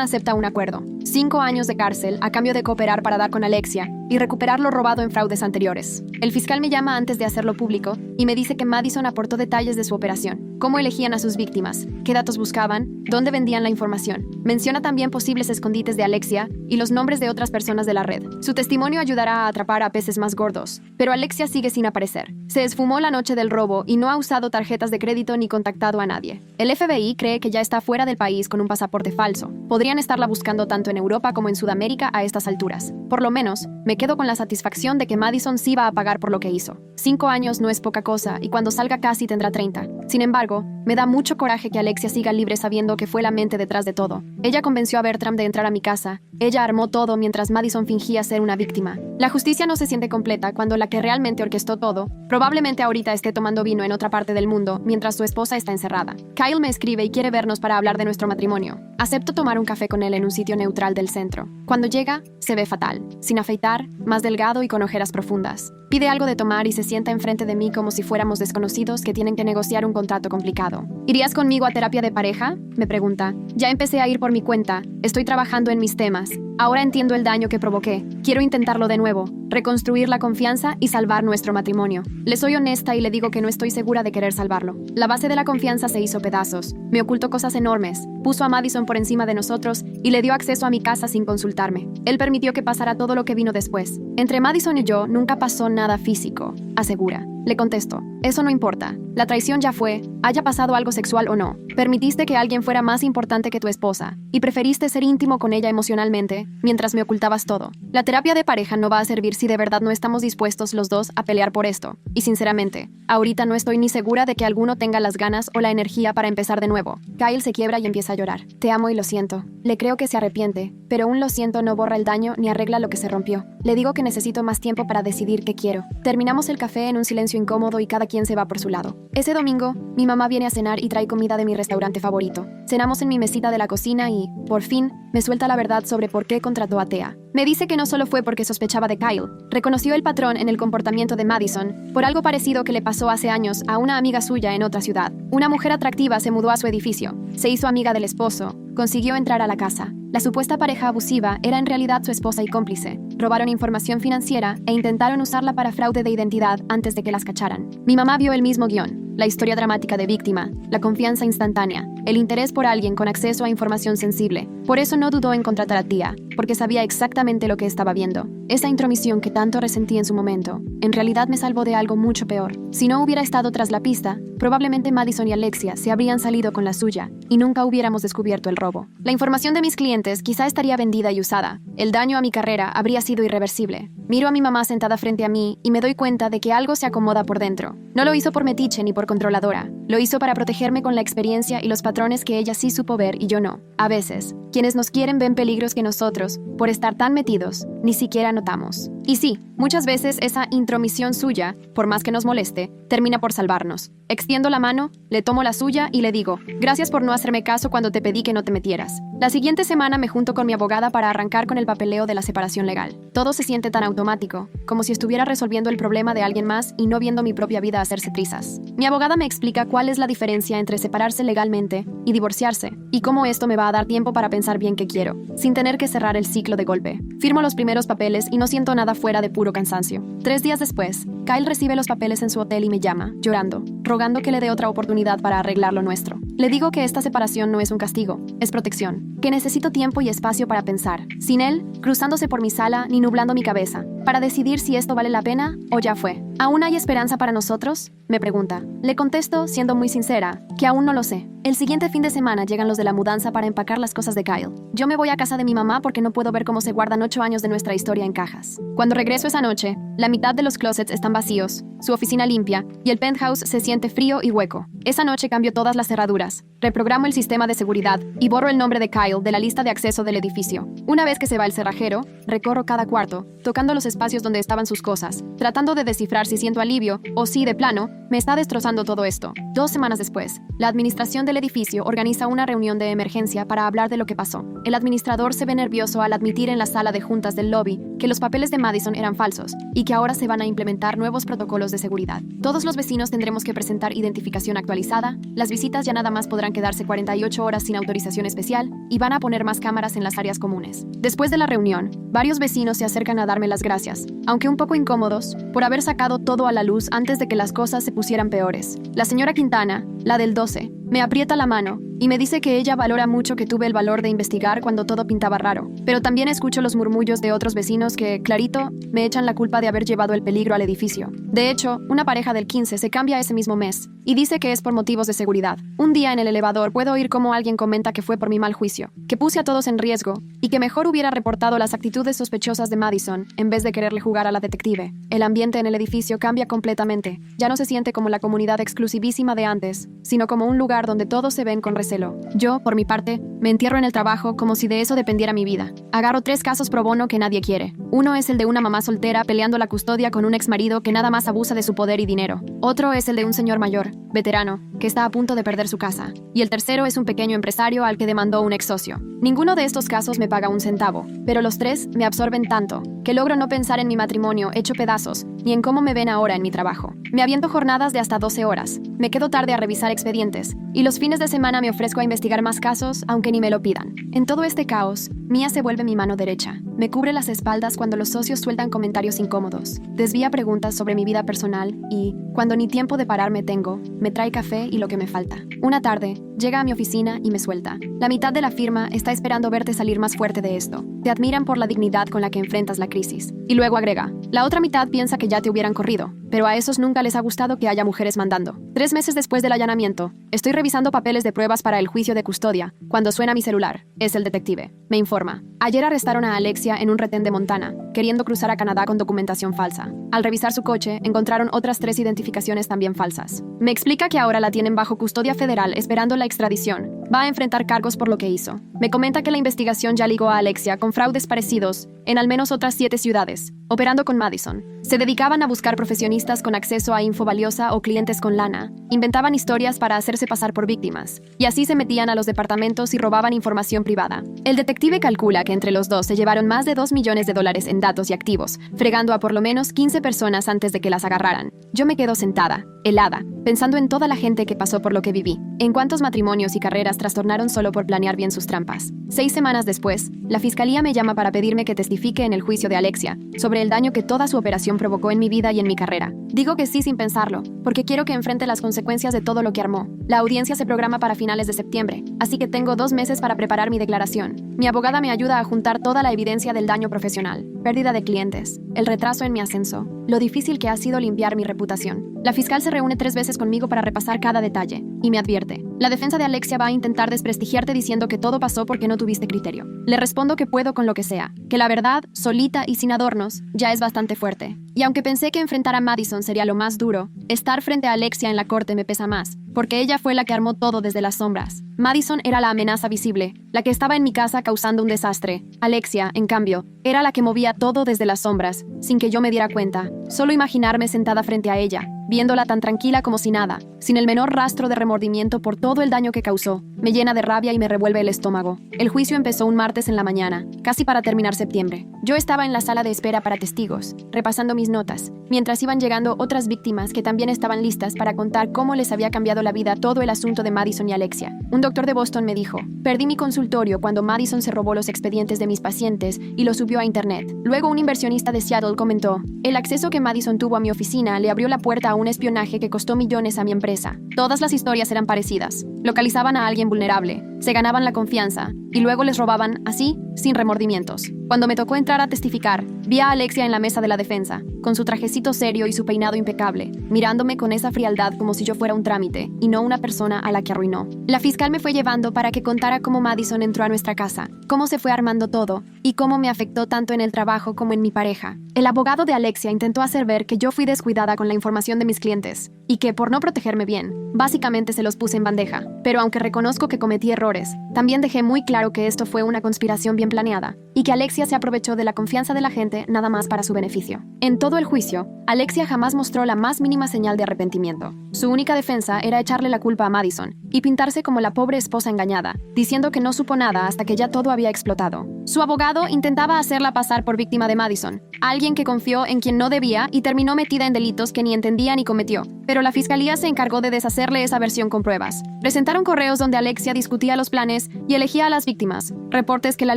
acepta un acuerdo: 5 años de cárcel a cambio de cooperar para dar con Alexia y recuperar lo robado en fraudes anteriores. El fiscal me llama antes de hacerlo público y me dice que Madison aportó detalles de su operación, cómo elegían a sus víctimas, qué datos buscaban, dónde vendían la información. Menciona también posibles escondites de Alexia y los nombres de otras personas de la red. Su testimonio ayudará a atrapar a peces más gordos, pero Alexia sigue sin aparecer. Se esfumó la noche del robo y no ha usado tarjetas de crédito ni contactado a nadie. El FBI cree que ya está fuera del país con un pasaporte falso. Podrían estarla buscando tanto en Europa como en Sudamérica a estas alturas. Por lo menos, me quedo con la satisfacción de que Madison sí va a pagar por lo que hizo. 5 años no es poca cosa y cuando salga casi tendrá 30. Sin embargo, me da mucho coraje que Alexia siga libre sabiendo que fue la mente detrás de todo. Ella convenció a Bertram de entrar a mi casa. Ella armó todo mientras Madison fingía ser una víctima. La justicia no se siente completa cuando la que realmente orquestó todo, probablemente ahorita esté tomando vino en otra parte del mundo mientras su esposa está encerrada. Kyle me escribe y quiere vernos para hablar de nuestro matrimonio. Acepto tomar un café con él en un sitio neutral del centro. Cuando llega, se ve fatal, sin afeitar, más delgado y con ojeras profundas. Pide algo de tomar y se sienta enfrente de mí como si fuéramos desconocidos que tienen que negociar un contrato complicado. ¿Irías conmigo a terapia de pareja?, me pregunta. Ya empecé a ir por mi cuenta. Estoy trabajando en mis temas. Ahora entiendo el daño que provoqué. Quiero intentarlo de nuevo, reconstruir la confianza y salvar nuestro matrimonio. Le soy honesta y le digo que no estoy segura de querer salvarlo. La base de la confianza se hizo pedazos. Me ocultó cosas enormes. Puso a Madison por encima de nosotros y le dio acceso a mi casa sin consultarme. Él permitió que pasara todo lo que vino después. Entre Madison y yo nunca pasó nada físico, asegura. Le contesto, eso no importa. La traición ya fue, haya pasado algo sexual o no. Permitiste que alguien fuera más importante que tu esposa y preferiste ser íntimo con ella emocionalmente mientras me ocultabas todo. La terapia de pareja no va a servir si de verdad no estamos dispuestos los dos a pelear por esto. Y sinceramente, ahorita no estoy ni segura de que alguno tenga las ganas o la energía para empezar de nuevo. Kyle se quiebra y empieza a llorar. Te amo y lo siento. Le creo que se arrepiente, pero un lo siento no borra el daño ni arregla lo que se rompió. Le digo que necesito más tiempo para decidir qué quiero. Terminamos el café en un silencio incómodo y cada quien se va por su lado. Ese domingo, mi mamá viene a cenar y trae comida de mi restaurante favorito. Cenamos en mi mesita de la cocina y, por fin, me suelta la verdad sobre por qué contrató a Thea. Me dice que no solo fue porque sospechaba de Kyle, reconoció el patrón en el comportamiento de Madison por algo parecido que le pasó hace años a una amiga suya en otra ciudad. Una mujer atractiva se mudó a su edificio, se hizo amiga del esposo, consiguió entrar a la casa. La supuesta pareja abusiva era en realidad su esposa y cómplice. Robaron información financiera e intentaron usarla para fraude de identidad antes de que las cacharan. Mi mamá vio el mismo guión. La historia dramática de víctima, la confianza instantánea, el interés por alguien con acceso a información sensible. Por eso no dudó en contratar a Thea, porque sabía exactamente lo que estaba viendo. Esa intromisión que tanto resentí en su momento, en realidad me salvó de algo mucho peor. Si no hubiera estado tras la pista, probablemente Madison y Alexia se habrían salido con la suya y nunca hubiéramos descubierto el robo. La información de mis clientes quizá estaría vendida y usada. El daño a mi carrera habría sido irreversible. Miro a mi mamá sentada frente a mí y me doy cuenta de que algo se acomoda por dentro. No lo hizo por metiche ni por controladora. Lo hizo para protegerme con la experiencia y los patrones que ella sí supo ver y yo no. A veces, quienes nos quieren ven peligros que nosotros, por estar tan metidos, ni siquiera notamos. Y sí, muchas veces esa intromisión suya, por más que nos moleste, termina por salvarnos. Extiendo la mano, le tomo la suya y le digo, gracias por no hacerme caso cuando te pedí que no te metieras. La siguiente semana me junto con mi abogada para arrancar con el papeleo de la separación legal. Todo se siente tan automático, como si estuviera resolviendo el problema de alguien más y no viendo mi propia vida hacerse trizas. Mi abogada me explica cuál es la diferencia entre separarse legalmente y divorciarse, y cómo esto me va a dar tiempo para pensar bien qué quiero, sin tener que cerrar el ciclo de golpe. Firmo los primeros papeles y no siento nada fuera de puro cansancio. 3 días después, Kyle recibe los papeles en su hotel y me llama, llorando, rogando que le dé otra oportunidad para arreglar lo nuestro. Le digo que esta separación no es un castigo, es protección, que necesito tiempo y espacio para pensar, sin él, cruzándose por mi sala ni nublando mi cabeza, para decidir si esto vale la pena o ya fue. ¿Aún hay esperanza para nosotros?, me pregunta. Le contesto, siendo muy sincera, que aún no lo sé. El siguiente fin de semana llegan los de la mudanza para empacar las cosas de Kyle. Yo me voy a casa de mi mamá porque no puedo ver cómo se guardan 8 años de nuestra historia en cajas. Cuando regreso esa noche, la mitad de los closets están vacíos, su oficina limpia, y el penthouse se siente frío y hueco. Esa noche cambio todas las cerraduras, reprogramo el sistema de seguridad y borro el nombre de Kyle de la lista de acceso del edificio. Una vez que se va el cerrajero, recorro cada cuarto, tocando los espacios donde estaban sus cosas, tratando de descifrar si siento alivio o si, de plano, me está destrozando todo esto. 2 semanas después, la administración del edificio organiza una reunión de emergencia para hablar de lo que pasó. El administrador se ve nervioso al admitir en la sala de juntas del lobby que los papeles de Madison eran falsos y que ahora se van a implementar nuevos protocolos de seguridad. Todos los vecinos tendremos que presentar identificación actualizada, las visitas ya nada más podrán quedarse 48 horas sin autorización especial y van a poner más cámaras en las áreas comunes. Después de la reunión, varios vecinos se acercan a darme las gracias, aunque un poco incómodos, por haber sacado todo a la luz antes de que las cosas se pusieran peores. La señora Quintana, la del 12, me aprieta la mano y me dice que ella valora mucho que tuve el valor de investigar cuando todo pintaba raro. Pero también escucho los murmullos de otros vecinos que, clarito, me echan la culpa de haber llevado el peligro al edificio. De hecho, una pareja del 15 se cambia ese mismo mes y dice que es por motivos de seguridad. Un día en el elevador puedo oír cómo alguien comenta que fue por mi mal juicio, que puse a todos en riesgo y que mejor hubiera reportado las actitudes sospechosas de Madison en vez de quererle jugar a la detective. El ambiente en el edificio cambia completamente. Ya no se siente como la comunidad exclusivísima de antes, sino como un lugar donde todos se ven con recelo. Yo, por mi parte, me entierro en el trabajo como si de eso dependiera mi vida. Agarro 3 casos pro bono que nadie quiere. Uno es el de una mamá soltera peleando la custodia con un exmarido que nada más abusa de su poder y dinero. Otro es el de un señor mayor, veterano, que está a punto de perder su casa. Y el tercero es un pequeño empresario al que demandó un ex socio. Ninguno de estos casos me paga un centavo, pero los 3 me absorben tanto que logro no pensar en mi matrimonio hecho pedazos, ni en cómo me ven ahora en mi trabajo. Me aviento jornadas de hasta 12 horas, me quedo tarde a revisar expedientes, y los fines de semana me ofrezco a investigar más casos, aunque ni me lo pidan. En todo este caos, Mia se vuelve mi mano derecha. Me cubre las espaldas cuando los socios sueltan comentarios incómodos, desvía preguntas sobre mi vida personal y, cuando ni tiempo de pararme tengo, me trae café y lo que me falta. Una tarde, llega a mi oficina y me suelta. La mitad de la firma está esperando verte salir más fuerte de esto. Te admiran por la dignidad con la que enfrentas la crisis. Y luego agrega, la otra mitad piensa que ya te hubieran corrido, pero a esos nunca les ha gustado que haya mujeres mandando. 3 meses después del allanamiento, estoy revisando papeles de pruebas para el juicio de custodia, cuando suena mi celular. Es el detective. Me informa. Ayer arrestaron a Alexia en un retén de Montana, queriendo cruzar a Canadá con documentación falsa. Al revisar su coche, encontraron otras 3 identificaciones también falsas. Me explica que ahora la tienen bajo custodia federal esperando la extradición. Va a enfrentar cargos por lo que hizo. Me comenta que la investigación ya ligó a Alexia con fraudes parecidos en al menos otras 7 ciudades, operando con Madison. Se dedicaban a buscar profesionistas con acceso a info valiosa o clientes con lana, inventaban historias para hacerse pasar por víctimas, y así se metían a los departamentos y robaban información privada. El detective calcula que entre los dos se llevaron más de $2 millones en datos y activos, fregando a por lo menos 15 personas antes de que las agarraran. Yo me quedo sentada, helada, pensando en toda la gente que pasó por lo que viví, en cuántos matrimonios y carreras trastornaron solo por planear bien sus trampas. 6 semanas después, la fiscalía me llama para pedirme que testifique en el juicio de Alexia sobre el daño que toda su operación provocó en mi vida y en mi carrera. Digo que sí sin pensarlo, porque quiero que enfrente las consecuencias de todo lo que armó. La audiencia se programa para finales de septiembre, así que tengo 2 meses para preparar mi declaración. Mi abogada me ayuda a juntar toda la evidencia del daño profesional, pérdida de clientes, el retraso en mi ascenso, lo difícil que ha sido limpiar mi reputación. La fiscal se reúne 3 veces conmigo para repasar cada detalle, y me advierte. La defensa de Alexia va a intentar desprestigiarte diciendo que todo pasó porque no tuviste criterio. Le respondo que puedo con lo que sea, que la verdad, solita y sin adornos, ya es bastante fuerte. Y aunque pensé que enfrentar a Madison sería lo más duro, estar frente a Alexia en la corte me pesa más, porque ella fue la que armó todo desde las sombras. Madison era la amenaza visible, la que estaba en mi casa causando un desastre. Alexia, en cambio, era la que movía todo desde las sombras, sin que yo me diera cuenta. Solo imaginarme sentada frente a ella, viéndola tan tranquila como si nada, sin el menor rastro de remordimiento por todo el daño que causó, me llena de rabia y me revuelve el estómago. El juicio empezó un martes en la mañana, casi para terminar septiembre. Yo estaba en la sala de espera para testigos, repasando mis notas, mientras iban llegando otras víctimas que también estaban listas para contar cómo les había cambiado la vida todo el asunto de Madison y Alexia. Un doctor de Boston me dijo: perdí mi consultorio cuando Madison se robó los expedientes de mis pacientes y los subió a internet. Luego un inversionista de Seattle comentó: el acceso que Madison tuvo a mi oficina le abrió la puerta a un espionaje que costó millones a mi empresa. Todas las historias eran parecidas. Localizaban a alguien vulnerable, se ganaban la confianza y luego les robaban así, sin remordimientos. Cuando me tocó entrar a testificar, vi a Alexia en la mesa de la defensa, con su trajecito serio y su peinado impecable, mirándome con esa frialdad como si yo fuera un trámite y no una persona a la que arruinó. La fiscal me fue llevando para que contara cómo Madison entró a nuestra casa, cómo se fue armando todo y cómo me afectó tanto en el trabajo como en mi pareja. El abogado de Alexia intentó hacer ver que yo fui descuidada con la información de mis clientes y que, por no protegerme bien, básicamente se los puse en bandeja. Pero aunque reconozco que cometí errores, también dejé muy claro que esto fue una conspiración bien planeada y que Alexia se aprovechó de la confianza de la gente nada más para su beneficio. En todo el juicio, Alexia jamás mostró la más mínima señal de arrepentimiento. Su única defensa era echarle la culpa a Madison y pintarse como la pobre esposa engañada, diciendo que no supo nada hasta que ya todo había explotado. Su abogado intentaba hacerla pasar por víctima de Madison, alguien que confió en quien no debía y terminó metida en delitos que ni entendía ni cometió. Pero la fiscalía se encargó de deshacerle esa versión con pruebas. Presentaron correos donde Alexia discutía los planes y elegía a las víctimas, reportes que la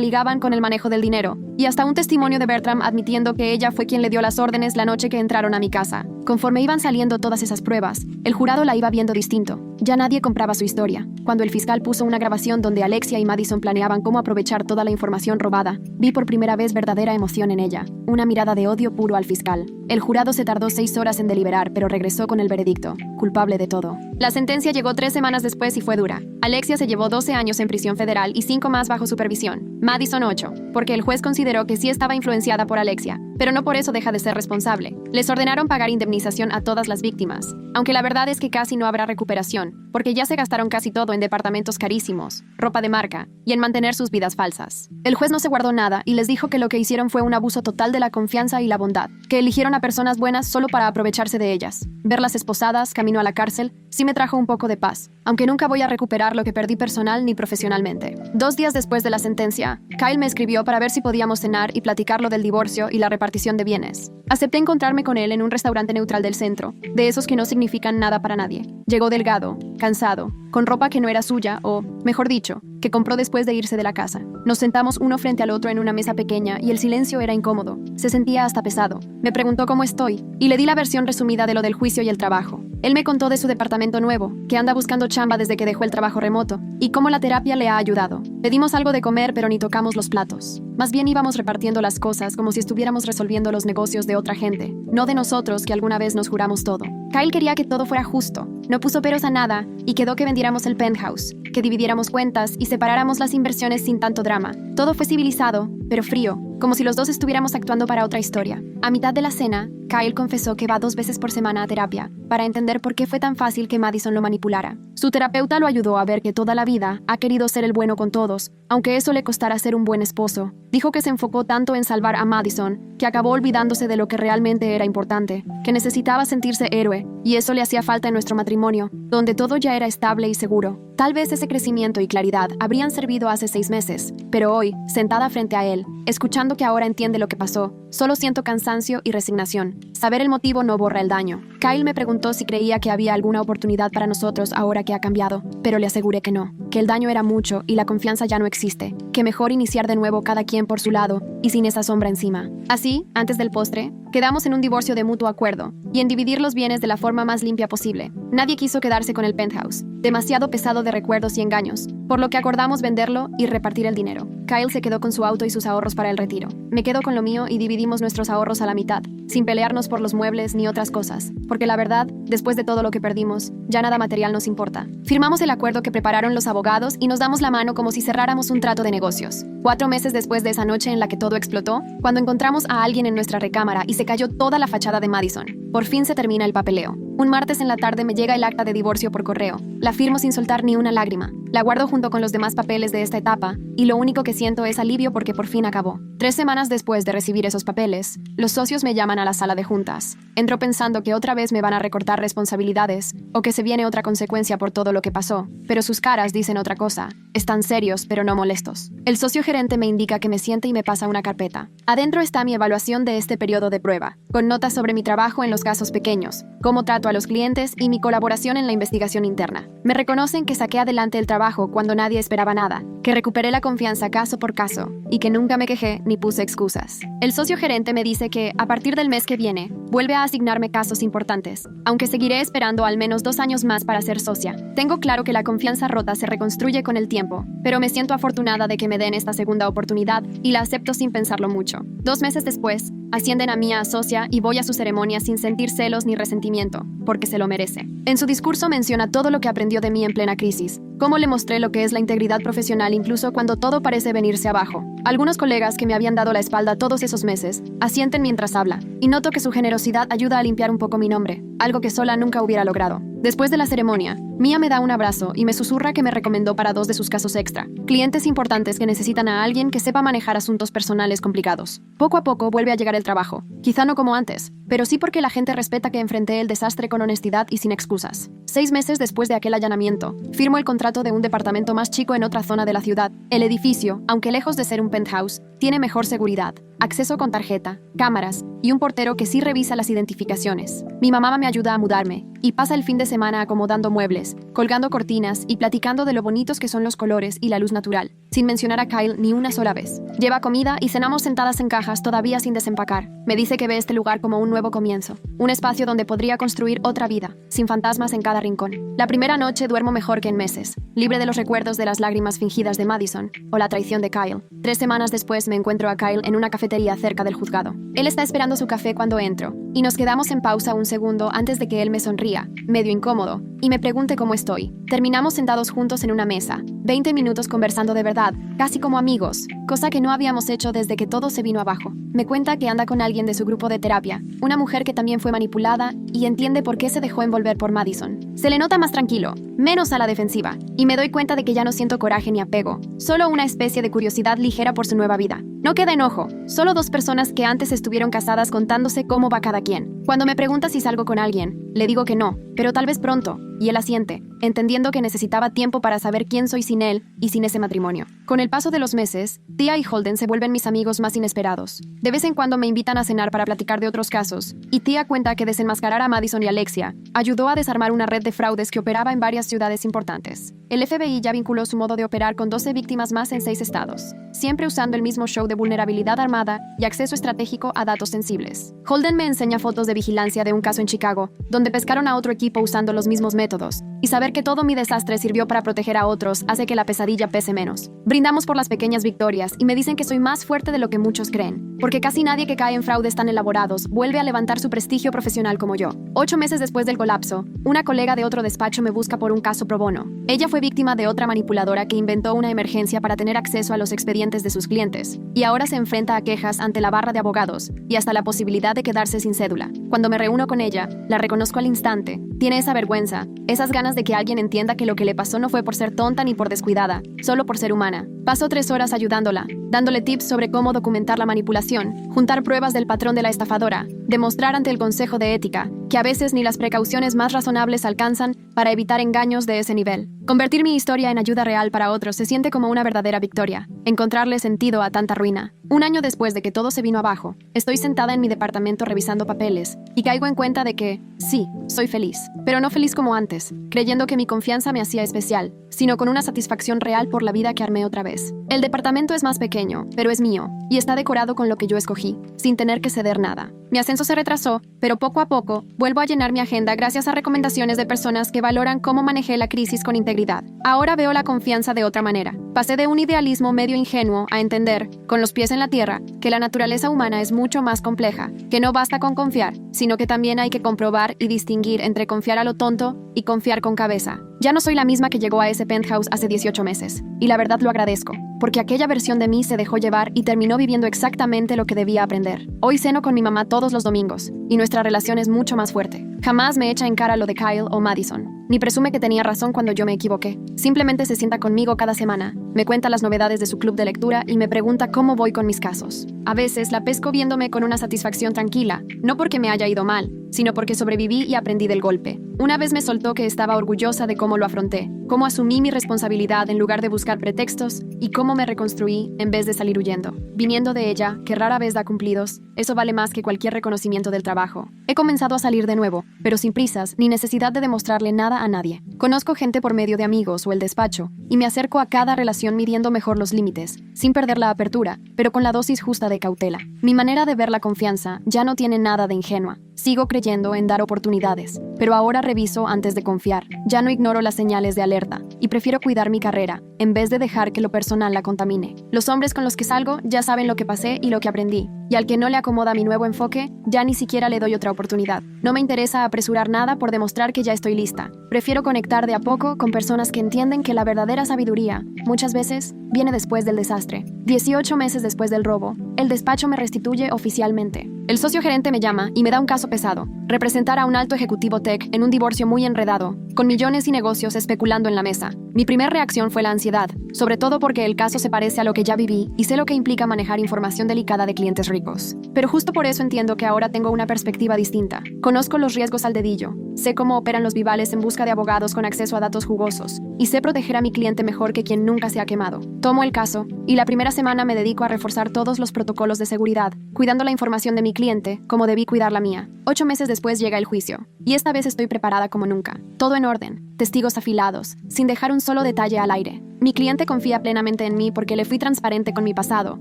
ligaban con el manejo del dinero, y hasta un testimonio de Bertram admitiendo que ella fue quien le dio las órdenes la noche que entraron a mi casa. Conforme iban saliendo todas esas pruebas, el jurado la iba viendo distinto. Ya nadie compraba su historia. Cuando el fiscal puso una grabación donde Alexia y Madison planeaban cómo aprovechar toda la información robada, vi por primera vez verdadera emoción en ella, una mirada de odio puro al fiscal. El jurado se tardó 6 horas en deliberar, pero regresó con el veredicto: culpable de todo. La sentencia llegó 3 semanas después y fue dura. Alexia se llevó 12 años en prisión federal y 5 más bajo supervisión. Madison 8, porque el juez consideró que sí estaba influenciada por Alexia, pero no por eso deja de ser responsable. Les ordenaron pagar indemnización a todas las víctimas, aunque la verdad es que casi no habrá recuperación, porque ya se gastaron casi todo en departamentos carísimos, ropa de marca y en mantener sus vidas falsas. El juez no se guardó nada y les dijo que lo que hicieron fue un abuso total de la confianza y la bondad, que eligieron a personas buenas solo para aprovecharse de ellas. Verlas esposadas, camino a la cárcel, sí me trajo un poco de paz, aunque nunca voy a recuperar lo que perdí personal ni profesionalmente. 2 días después de la sentencia, Kyle me escribió para ver si podíamos cenar y platicar lo del divorcio y la repartición de bienes. Acepté encontrarme con él en un restaurante neutral del centro, de esos que no significan nada para nadie. Llegó delgado, cansado, con ropa que no era suya o, mejor dicho, que compró después de irse de la casa. Nos sentamos uno frente al otro en una mesa pequeña y el silencio era incómodo. Se sentía hasta pesado. Me preguntó cómo estoy y le di la versión resumida de lo del juicio y el trabajo. Él me contó de su departamento nuevo, que anda buscando chamba desde que dejó el trabajo remoto, y cómo la terapia le ha ayudado. Pedimos algo de comer, pero ni tocamos los platos. Más bien íbamos repartiendo las cosas como si estuviéramos resolviendo los negocios de otra gente, no de nosotros que alguna vez nos juramos todo. Kyle quería que todo fuera justo. No puso peros a nada y quedó que vendiéramos el penthouse, que dividiéramos cuentas y separáramos las inversiones sin tanto drama. Todo fue civilizado, pero frío, como si los dos estuviéramos actuando para otra historia. A mitad de la cena, Kyle confesó que va 2 veces por semana a terapia, para entender por qué fue tan fácil que Madison lo manipulara. Su terapeuta lo ayudó a ver que toda la vida ha querido ser el bueno con todos, aunque eso le costara ser un buen esposo. Dijo que se enfocó tanto en salvar a Madison, que acabó olvidándose de lo que realmente era importante, que necesitaba sentirse héroe, y eso le hacía falta en nuestro matrimonio, donde todo ya era estable y seguro. Tal vez ese crecimiento y claridad habrían servido hace 6 meses, pero hoy, sentada frente a él, escuchando que ahora entiende lo que pasó, solo siento cansancio y resignación. Saber el motivo no borra el daño. Kyle me preguntó si creía que había alguna oportunidad para nosotros ahora que ha cambiado, pero le aseguré que no, que el daño era mucho y la confianza ya no existe, que mejor iniciar de nuevo cada quien por su lado y sin esa sombra encima. Así, antes del postre, quedamos en un divorcio de mutuo acuerdo y en dividir los bienes de la forma más limpia posible. Nadie quiso quedarse con el penthouse, demasiado pesado de recuerdos y engaños, por lo que acordamos venderlo y repartir el dinero. Kyle se quedó con su auto y sus ahorros para el retiro. Me quedo con lo mío y dividimos nuestros ahorros a la mitad. sin pelearnos por los muebles ni otras cosas, porque la verdad, después de todo lo que perdimos, ya nada material nos importa. Firmamos el acuerdo que prepararon los abogados y nos damos la mano como si cerráramos un trato de negocios. 4 meses después de esa noche en la que todo explotó, cuando encontramos a alguien en nuestra recámara y se cayó toda la fachada de Madison, por fin se termina el papeleo. Un martes en la tarde me llega el acta de divorcio por correo. La firmo sin soltar ni una lágrima. La guardo junto con los demás papeles de esta etapa y lo único que siento es alivio porque por fin acabó. 3 semanas después de recibir esos papeles, los socios me llaman a la sala de juntas. Entro pensando que otra vez me van a recortar responsabilidades o que se viene otra consecuencia por todo lo que pasó, pero sus caras dicen otra cosa. Están serios, pero no molestos. El socio gerente me indica que me siente y me pasa una carpeta. Adentro está mi evaluación de este periodo de prueba, con notas sobre mi trabajo en los casos pequeños, cómo trato a los clientes y mi colaboración en la investigación interna. Me reconocen que saqué adelante el trabajo cuando nadie esperaba nada, que recuperé la confianza caso por caso y que nunca me quejé ni puse excusas. El socio gerente me dice que, a partir del mes que viene, vuelve a asignarme casos importantes, aunque seguiré esperando al menos 2 años más para ser socia. Tengo claro que la confianza rota se reconstruye con el tiempo, pero me siento afortunada de que me den esta segunda oportunidad y la acepto sin pensarlo mucho. 2 meses después, ascienden a mí a socia y voy a su ceremonia sin sentir celos ni resentimiento, porque se lo merece. En su discurso menciona todo lo que aprendió de mí en plena crisis, cómo le mostré lo que es la integridad profesional incluso cuando todo parece venirse abajo. Algunos colegas que me habían dado la espalda todos esos meses asienten mientras habla, y noto que su generosidad ayuda a limpiar un poco mi nombre, algo que sola nunca hubiera logrado. Después de la ceremonia, Mia me da un abrazo y me susurra que me recomendó para 2 de sus casos extra, clientes importantes que necesitan a alguien que sepa manejar asuntos personales complicados. Poco a poco vuelve a llegar el trabajo, quizá no como antes, pero sí porque la gente respeta que enfrenté el desastre con honestidad y sin excusas. 6 meses después de aquel allanamiento, firmo el contrato de un departamento más chico en otra zona de la ciudad. El edificio, aunque lejos de ser un penthouse, tiene mejor seguridad, acceso con tarjeta, cámaras y un portero que sí revisa las identificaciones. Mi mamá me ayuda a mudarme y pasa el fin de semana acomodando muebles, colgando cortinas y platicando de lo bonitos que son los colores y la luz natural, sin mencionar a Kyle ni una sola vez. Lleva comida y cenamos sentadas en cajas todavía sin desempacar. Me dice que ve este lugar como un nuevo comienzo, un espacio donde podría construir otra vida, sin fantasmas en cada rincón. La primera noche duermo mejor que en meses, libre de los recuerdos de las lágrimas fingidas de Madison o la traición de Kyle. 3 semanas después me encuentro a Kyle en una cafetería cerca del juzgado. Él está esperando su café cuando entro, y nos quedamos en pausa un segundo antes de que él me sonría, medio incómodo, y me pregunte cómo estoy. Terminamos sentados juntos en una mesa, 20 minutos conversando de verdad, casi como amigos, cosa que no habíamos hecho desde que todo se vino abajo. Me cuenta que anda con alguien de su grupo de terapia, una mujer que también fue manipulada y entiende por qué se dejó envolver por Madison. Se le nota más tranquilo, menos a la defensiva, y me doy cuenta de que ya no siento coraje ni apego, solo una especie de curiosidad ligera por su nueva vida. No queda enojo, solo 2 personas que antes estuvieron casadas contándose cómo va cada quien. Cuando me pregunta si salgo con alguien, le digo que no, pero tal vez pronto, y él asiente, entendiendo que necesitaba tiempo para saber quién soy sin él y sin ese matrimonio. Con el paso de los meses, Tia y Holden se vuelven mis amigos más inesperados. De vez en cuando me invitan a cenar para platicar de otros casos, y Tia cuenta que desenmascarar a Madison y Alexia ayudó a desarmar una red de fraudes que operaba en varias ciudades importantes. El FBI ya vinculó su modo de operar con 12 víctimas más en 6 estados, siempre usando el mismo show de vulnerabilidad armada y acceso estratégico a datos sensibles. Holden me enseña fotos de vigilancia de un caso en Chicago, donde pescaron a otro equipo usando los mismos métodos, y saber que todo mi desastre sirvió para proteger a otros hace que la pesadilla pese menos. Brindamos por las pequeñas victorias y me dicen que soy más fuerte de lo que muchos creen, porque casi nadie que cae en fraudes tan elaborados vuelve a levantar su prestigio profesional como yo. 8 meses después del colapso, una colega de otro despacho me busca por un caso pro bono. Ella fue víctima de otra manipuladora que inventó una emergencia para tener acceso a los expedientes de sus clientes, y ahora se enfrenta a quejas ante la barra de abogados y hasta la posibilidad de quedarse sin cédula. Cuando me reúno con ella, la reconozco al instante. Tiene esa vergüenza, esas ganas de que alguien entienda que lo que le pasó no fue por ser tonta ni por descuidada, solo por ser humana. Paso 3 horas ayudándola, dándole tips sobre cómo documentar la manipulación, juntar pruebas del patrón de la estafadora, demostrar ante el Consejo de Ética que a veces ni las precauciones más razonables alcanzan para evitar engaños de ese nivel. Convertir mi historia en ayuda real para otros se siente como una verdadera victoria, encontrarle sentido a tanta ruina. 1 año después de que todo se vino abajo, estoy sentada en mi departamento revisando papeles y caigo en cuenta de que, sí, soy feliz, pero no feliz como antes, creyendo que mi confianza me hacía especial, sino con una satisfacción real por la vida que armé otra vez. El departamento es más pequeño, pero es mío, y está decorado con lo que yo escogí, sin tener que ceder nada. Mi ascenso se retrasó, pero poco a poco vuelvo a llenar mi agenda gracias a recomendaciones de personas que valoran cómo manejé la crisis con integridad. Ahora veo la confianza de otra manera. Pasé de un idealismo medio ingenuo a entender, con los pies en la tierra, que la naturaleza humana es mucho más compleja, que no basta con confiar, sino que también hay que comprobar y distinguir entre confiar a lo tonto y confiar con cabeza. Ya no soy la misma que llegó a ese penthouse hace 18 meses, y la verdad lo agradezco, porque aquella versión de mí se dejó llevar y terminó viviendo exactamente lo que debía aprender. Hoy ceno con mi mamá todos los domingos, y nuestra relación es mucho más fuerte. Jamás me echa en cara lo de Kyle o Madison, ni presume que tenía razón cuando yo me equivoqué. Simplemente se sienta conmigo cada semana, me cuenta las novedades de su club de lectura y me pregunta cómo voy con mis casos. A veces la pesco viéndome con una satisfacción tranquila, no porque me haya ido mal, sino porque sobreviví y aprendí del golpe. Una vez me soltó que estaba orgullosa de cómo lo afronté, cómo asumí mi responsabilidad en lugar de buscar pretextos y cómo me reconstruí en vez de salir huyendo. Viniendo de ella, que rara vez da cumplidos, eso vale más que cualquier reconocimiento del trabajo. He comenzado a salir de nuevo, pero sin prisas ni necesidad de demostrarle nada a nadie. Conozco gente por medio de amigos o el despacho, y me acerco a cada relación midiendo mejor los límites, sin perder la apertura, pero con la dosis justa de cautela. Mi manera de ver la confianza ya no tiene nada de ingenua. Sigo creyendo en dar oportunidades, pero ahora reviso antes de confiar. Ya no ignoro las señales de alerta y prefiero cuidar mi carrera en vez de dejar que lo personal la contamine. Los hombres con los que salgo ya saben lo que pasé y lo que aprendí, y al que no le acomoda mi nuevo enfoque, ya ni siquiera le doy otra oportunidad. No me interesa apresurar nada por demostrar que ya estoy lista. Prefiero conectar de a poco con personas que entienden que la verdadera sabiduría, muchas veces, viene después del desastre. 18 meses después del robo, el despacho me restituye oficialmente. El socio gerente me llama y me da un caso pesado: representar a un alto ejecutivo tech en un divorcio muy enredado, con millones y negocios especulando en la mesa. Mi primera reacción fue la ansiedad, sobre todo porque el caso se parece a lo que ya viví y sé lo que implica manejar información delicada de clientes ricos. Pero justo por eso entiendo que ahora tengo una perspectiva distinta. Conozco los riesgos al dedillo, sé cómo operan los vivales en busca de abogados con acceso a datos jugosos, y sé proteger a mi cliente mejor que quien nunca se ha quemado. Tomo el caso, y la primera semana me dedico a reforzar todos los protocolos de seguridad, cuidando la información de mi cliente como debí cuidar la mía. 8 meses después llega el juicio, y esta vez estoy preparada como nunca. Todo en orden, testigos afilados, sin dejar un solo detalle al aire. Mi cliente confía plenamente en mí porque le fui transparente con mi pasado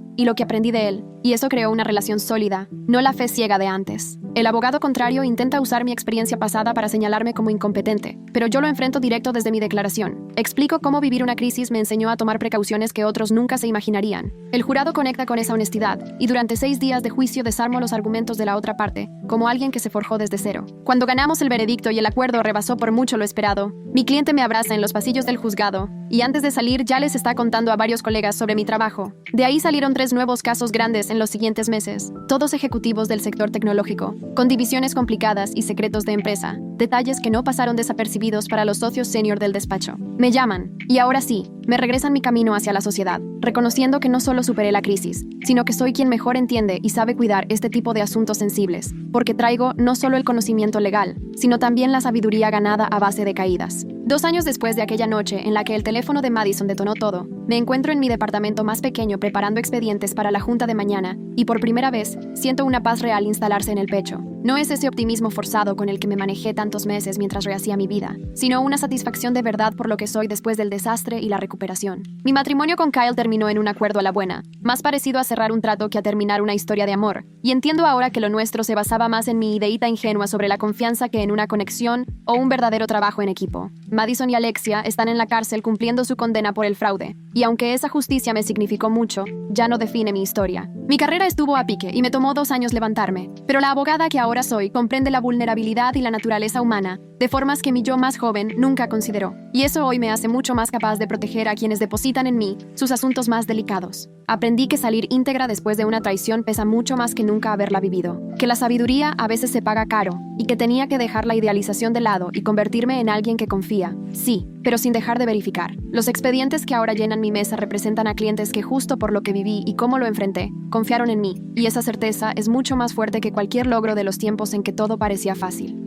y lo que aprendí de él, y eso creó una relación sólida, no la fe ciega de antes. El abogado contrario intenta usar mi experiencia pasada para señalarme como incompetente, pero yo lo enfrento directo desde mi declaración. Explico cómo vivir una crisis me enseñó a tomar precauciones que otros nunca se imaginarían. El jurado conecta con esa honestidad, y durante 6 días de juicio desarmo los argumentos de la otra parte, como alguien que se forjó desde cero. Cuando ganamos el veredicto y el acuerdo rebasó por mucho lo esperado, mi cliente me abraza en los pasillos del juzgado, y antes de salir ya les está contando a varios colegas sobre mi trabajo. De ahí salieron 3 nuevos casos grandes en los siguientes meses, todos ejecutivos del sector tecnológico, con divisiones complicadas y secretos de empresa, detalles que no pasaron desapercibidos para los socios senior del despacho. Me llaman, y ahora sí, me regresan mi camino hacia la sociedad, reconociendo que no solo superé la crisis, sino que soy quien mejor entiende y sabe cuidar este tipo de asuntos sensibles, porque traigo no solo el conocimiento legal, sino también la sabiduría ganada a base de caídas. 2 años después de aquella noche en la que el teléfono de Madison detonó todo, me encuentro en mi departamento más pequeño preparando expedientes para la junta de mañana, y por primera vez siento una paz real instalarse en el pecho. No es ese optimismo forzado con el que me manejé tantos meses mientras rehacía mi vida, sino una satisfacción de verdad por lo que soy después del desastre y la recuperación. Mi matrimonio con Kyle terminó en un acuerdo a la buena, más parecido a cerrar un trato que a terminar una historia de amor, y entiendo ahora que lo nuestro se basaba más en mi ideíta ingenua sobre la confianza que en una conexión o un verdadero trabajo en equipo. Madison y Alexia están en la cárcel cumpliendo su condena por el fraude, y aunque esa justicia me significó mucho, ya no define mi historia. Mi carrera estuvo a pique y me tomó 2 años levantarme, pero la abogada que ahora soy comprende la vulnerabilidad y la naturaleza humana de formas que mi yo más joven nunca consideró, y eso hoy me hace mucho más capaz de proteger a quienes depositan en mí sus asuntos más delicados. Aprendí que salir íntegra después de una traición pesa mucho más que nunca haberla vivido, que la sabiduría a veces se paga caro, y que tenía que dejar la idealización de lado y convertirme en alguien que confía, sí, pero sin dejar de verificar. Los expedientes que ahora llenan mi mesa representan a clientes que justo por lo que viví y cómo lo enfrenté, confiaron en mí, y esa certeza es mucho más fuerte que cualquier logro de los tiempos en que todo parecía fácil.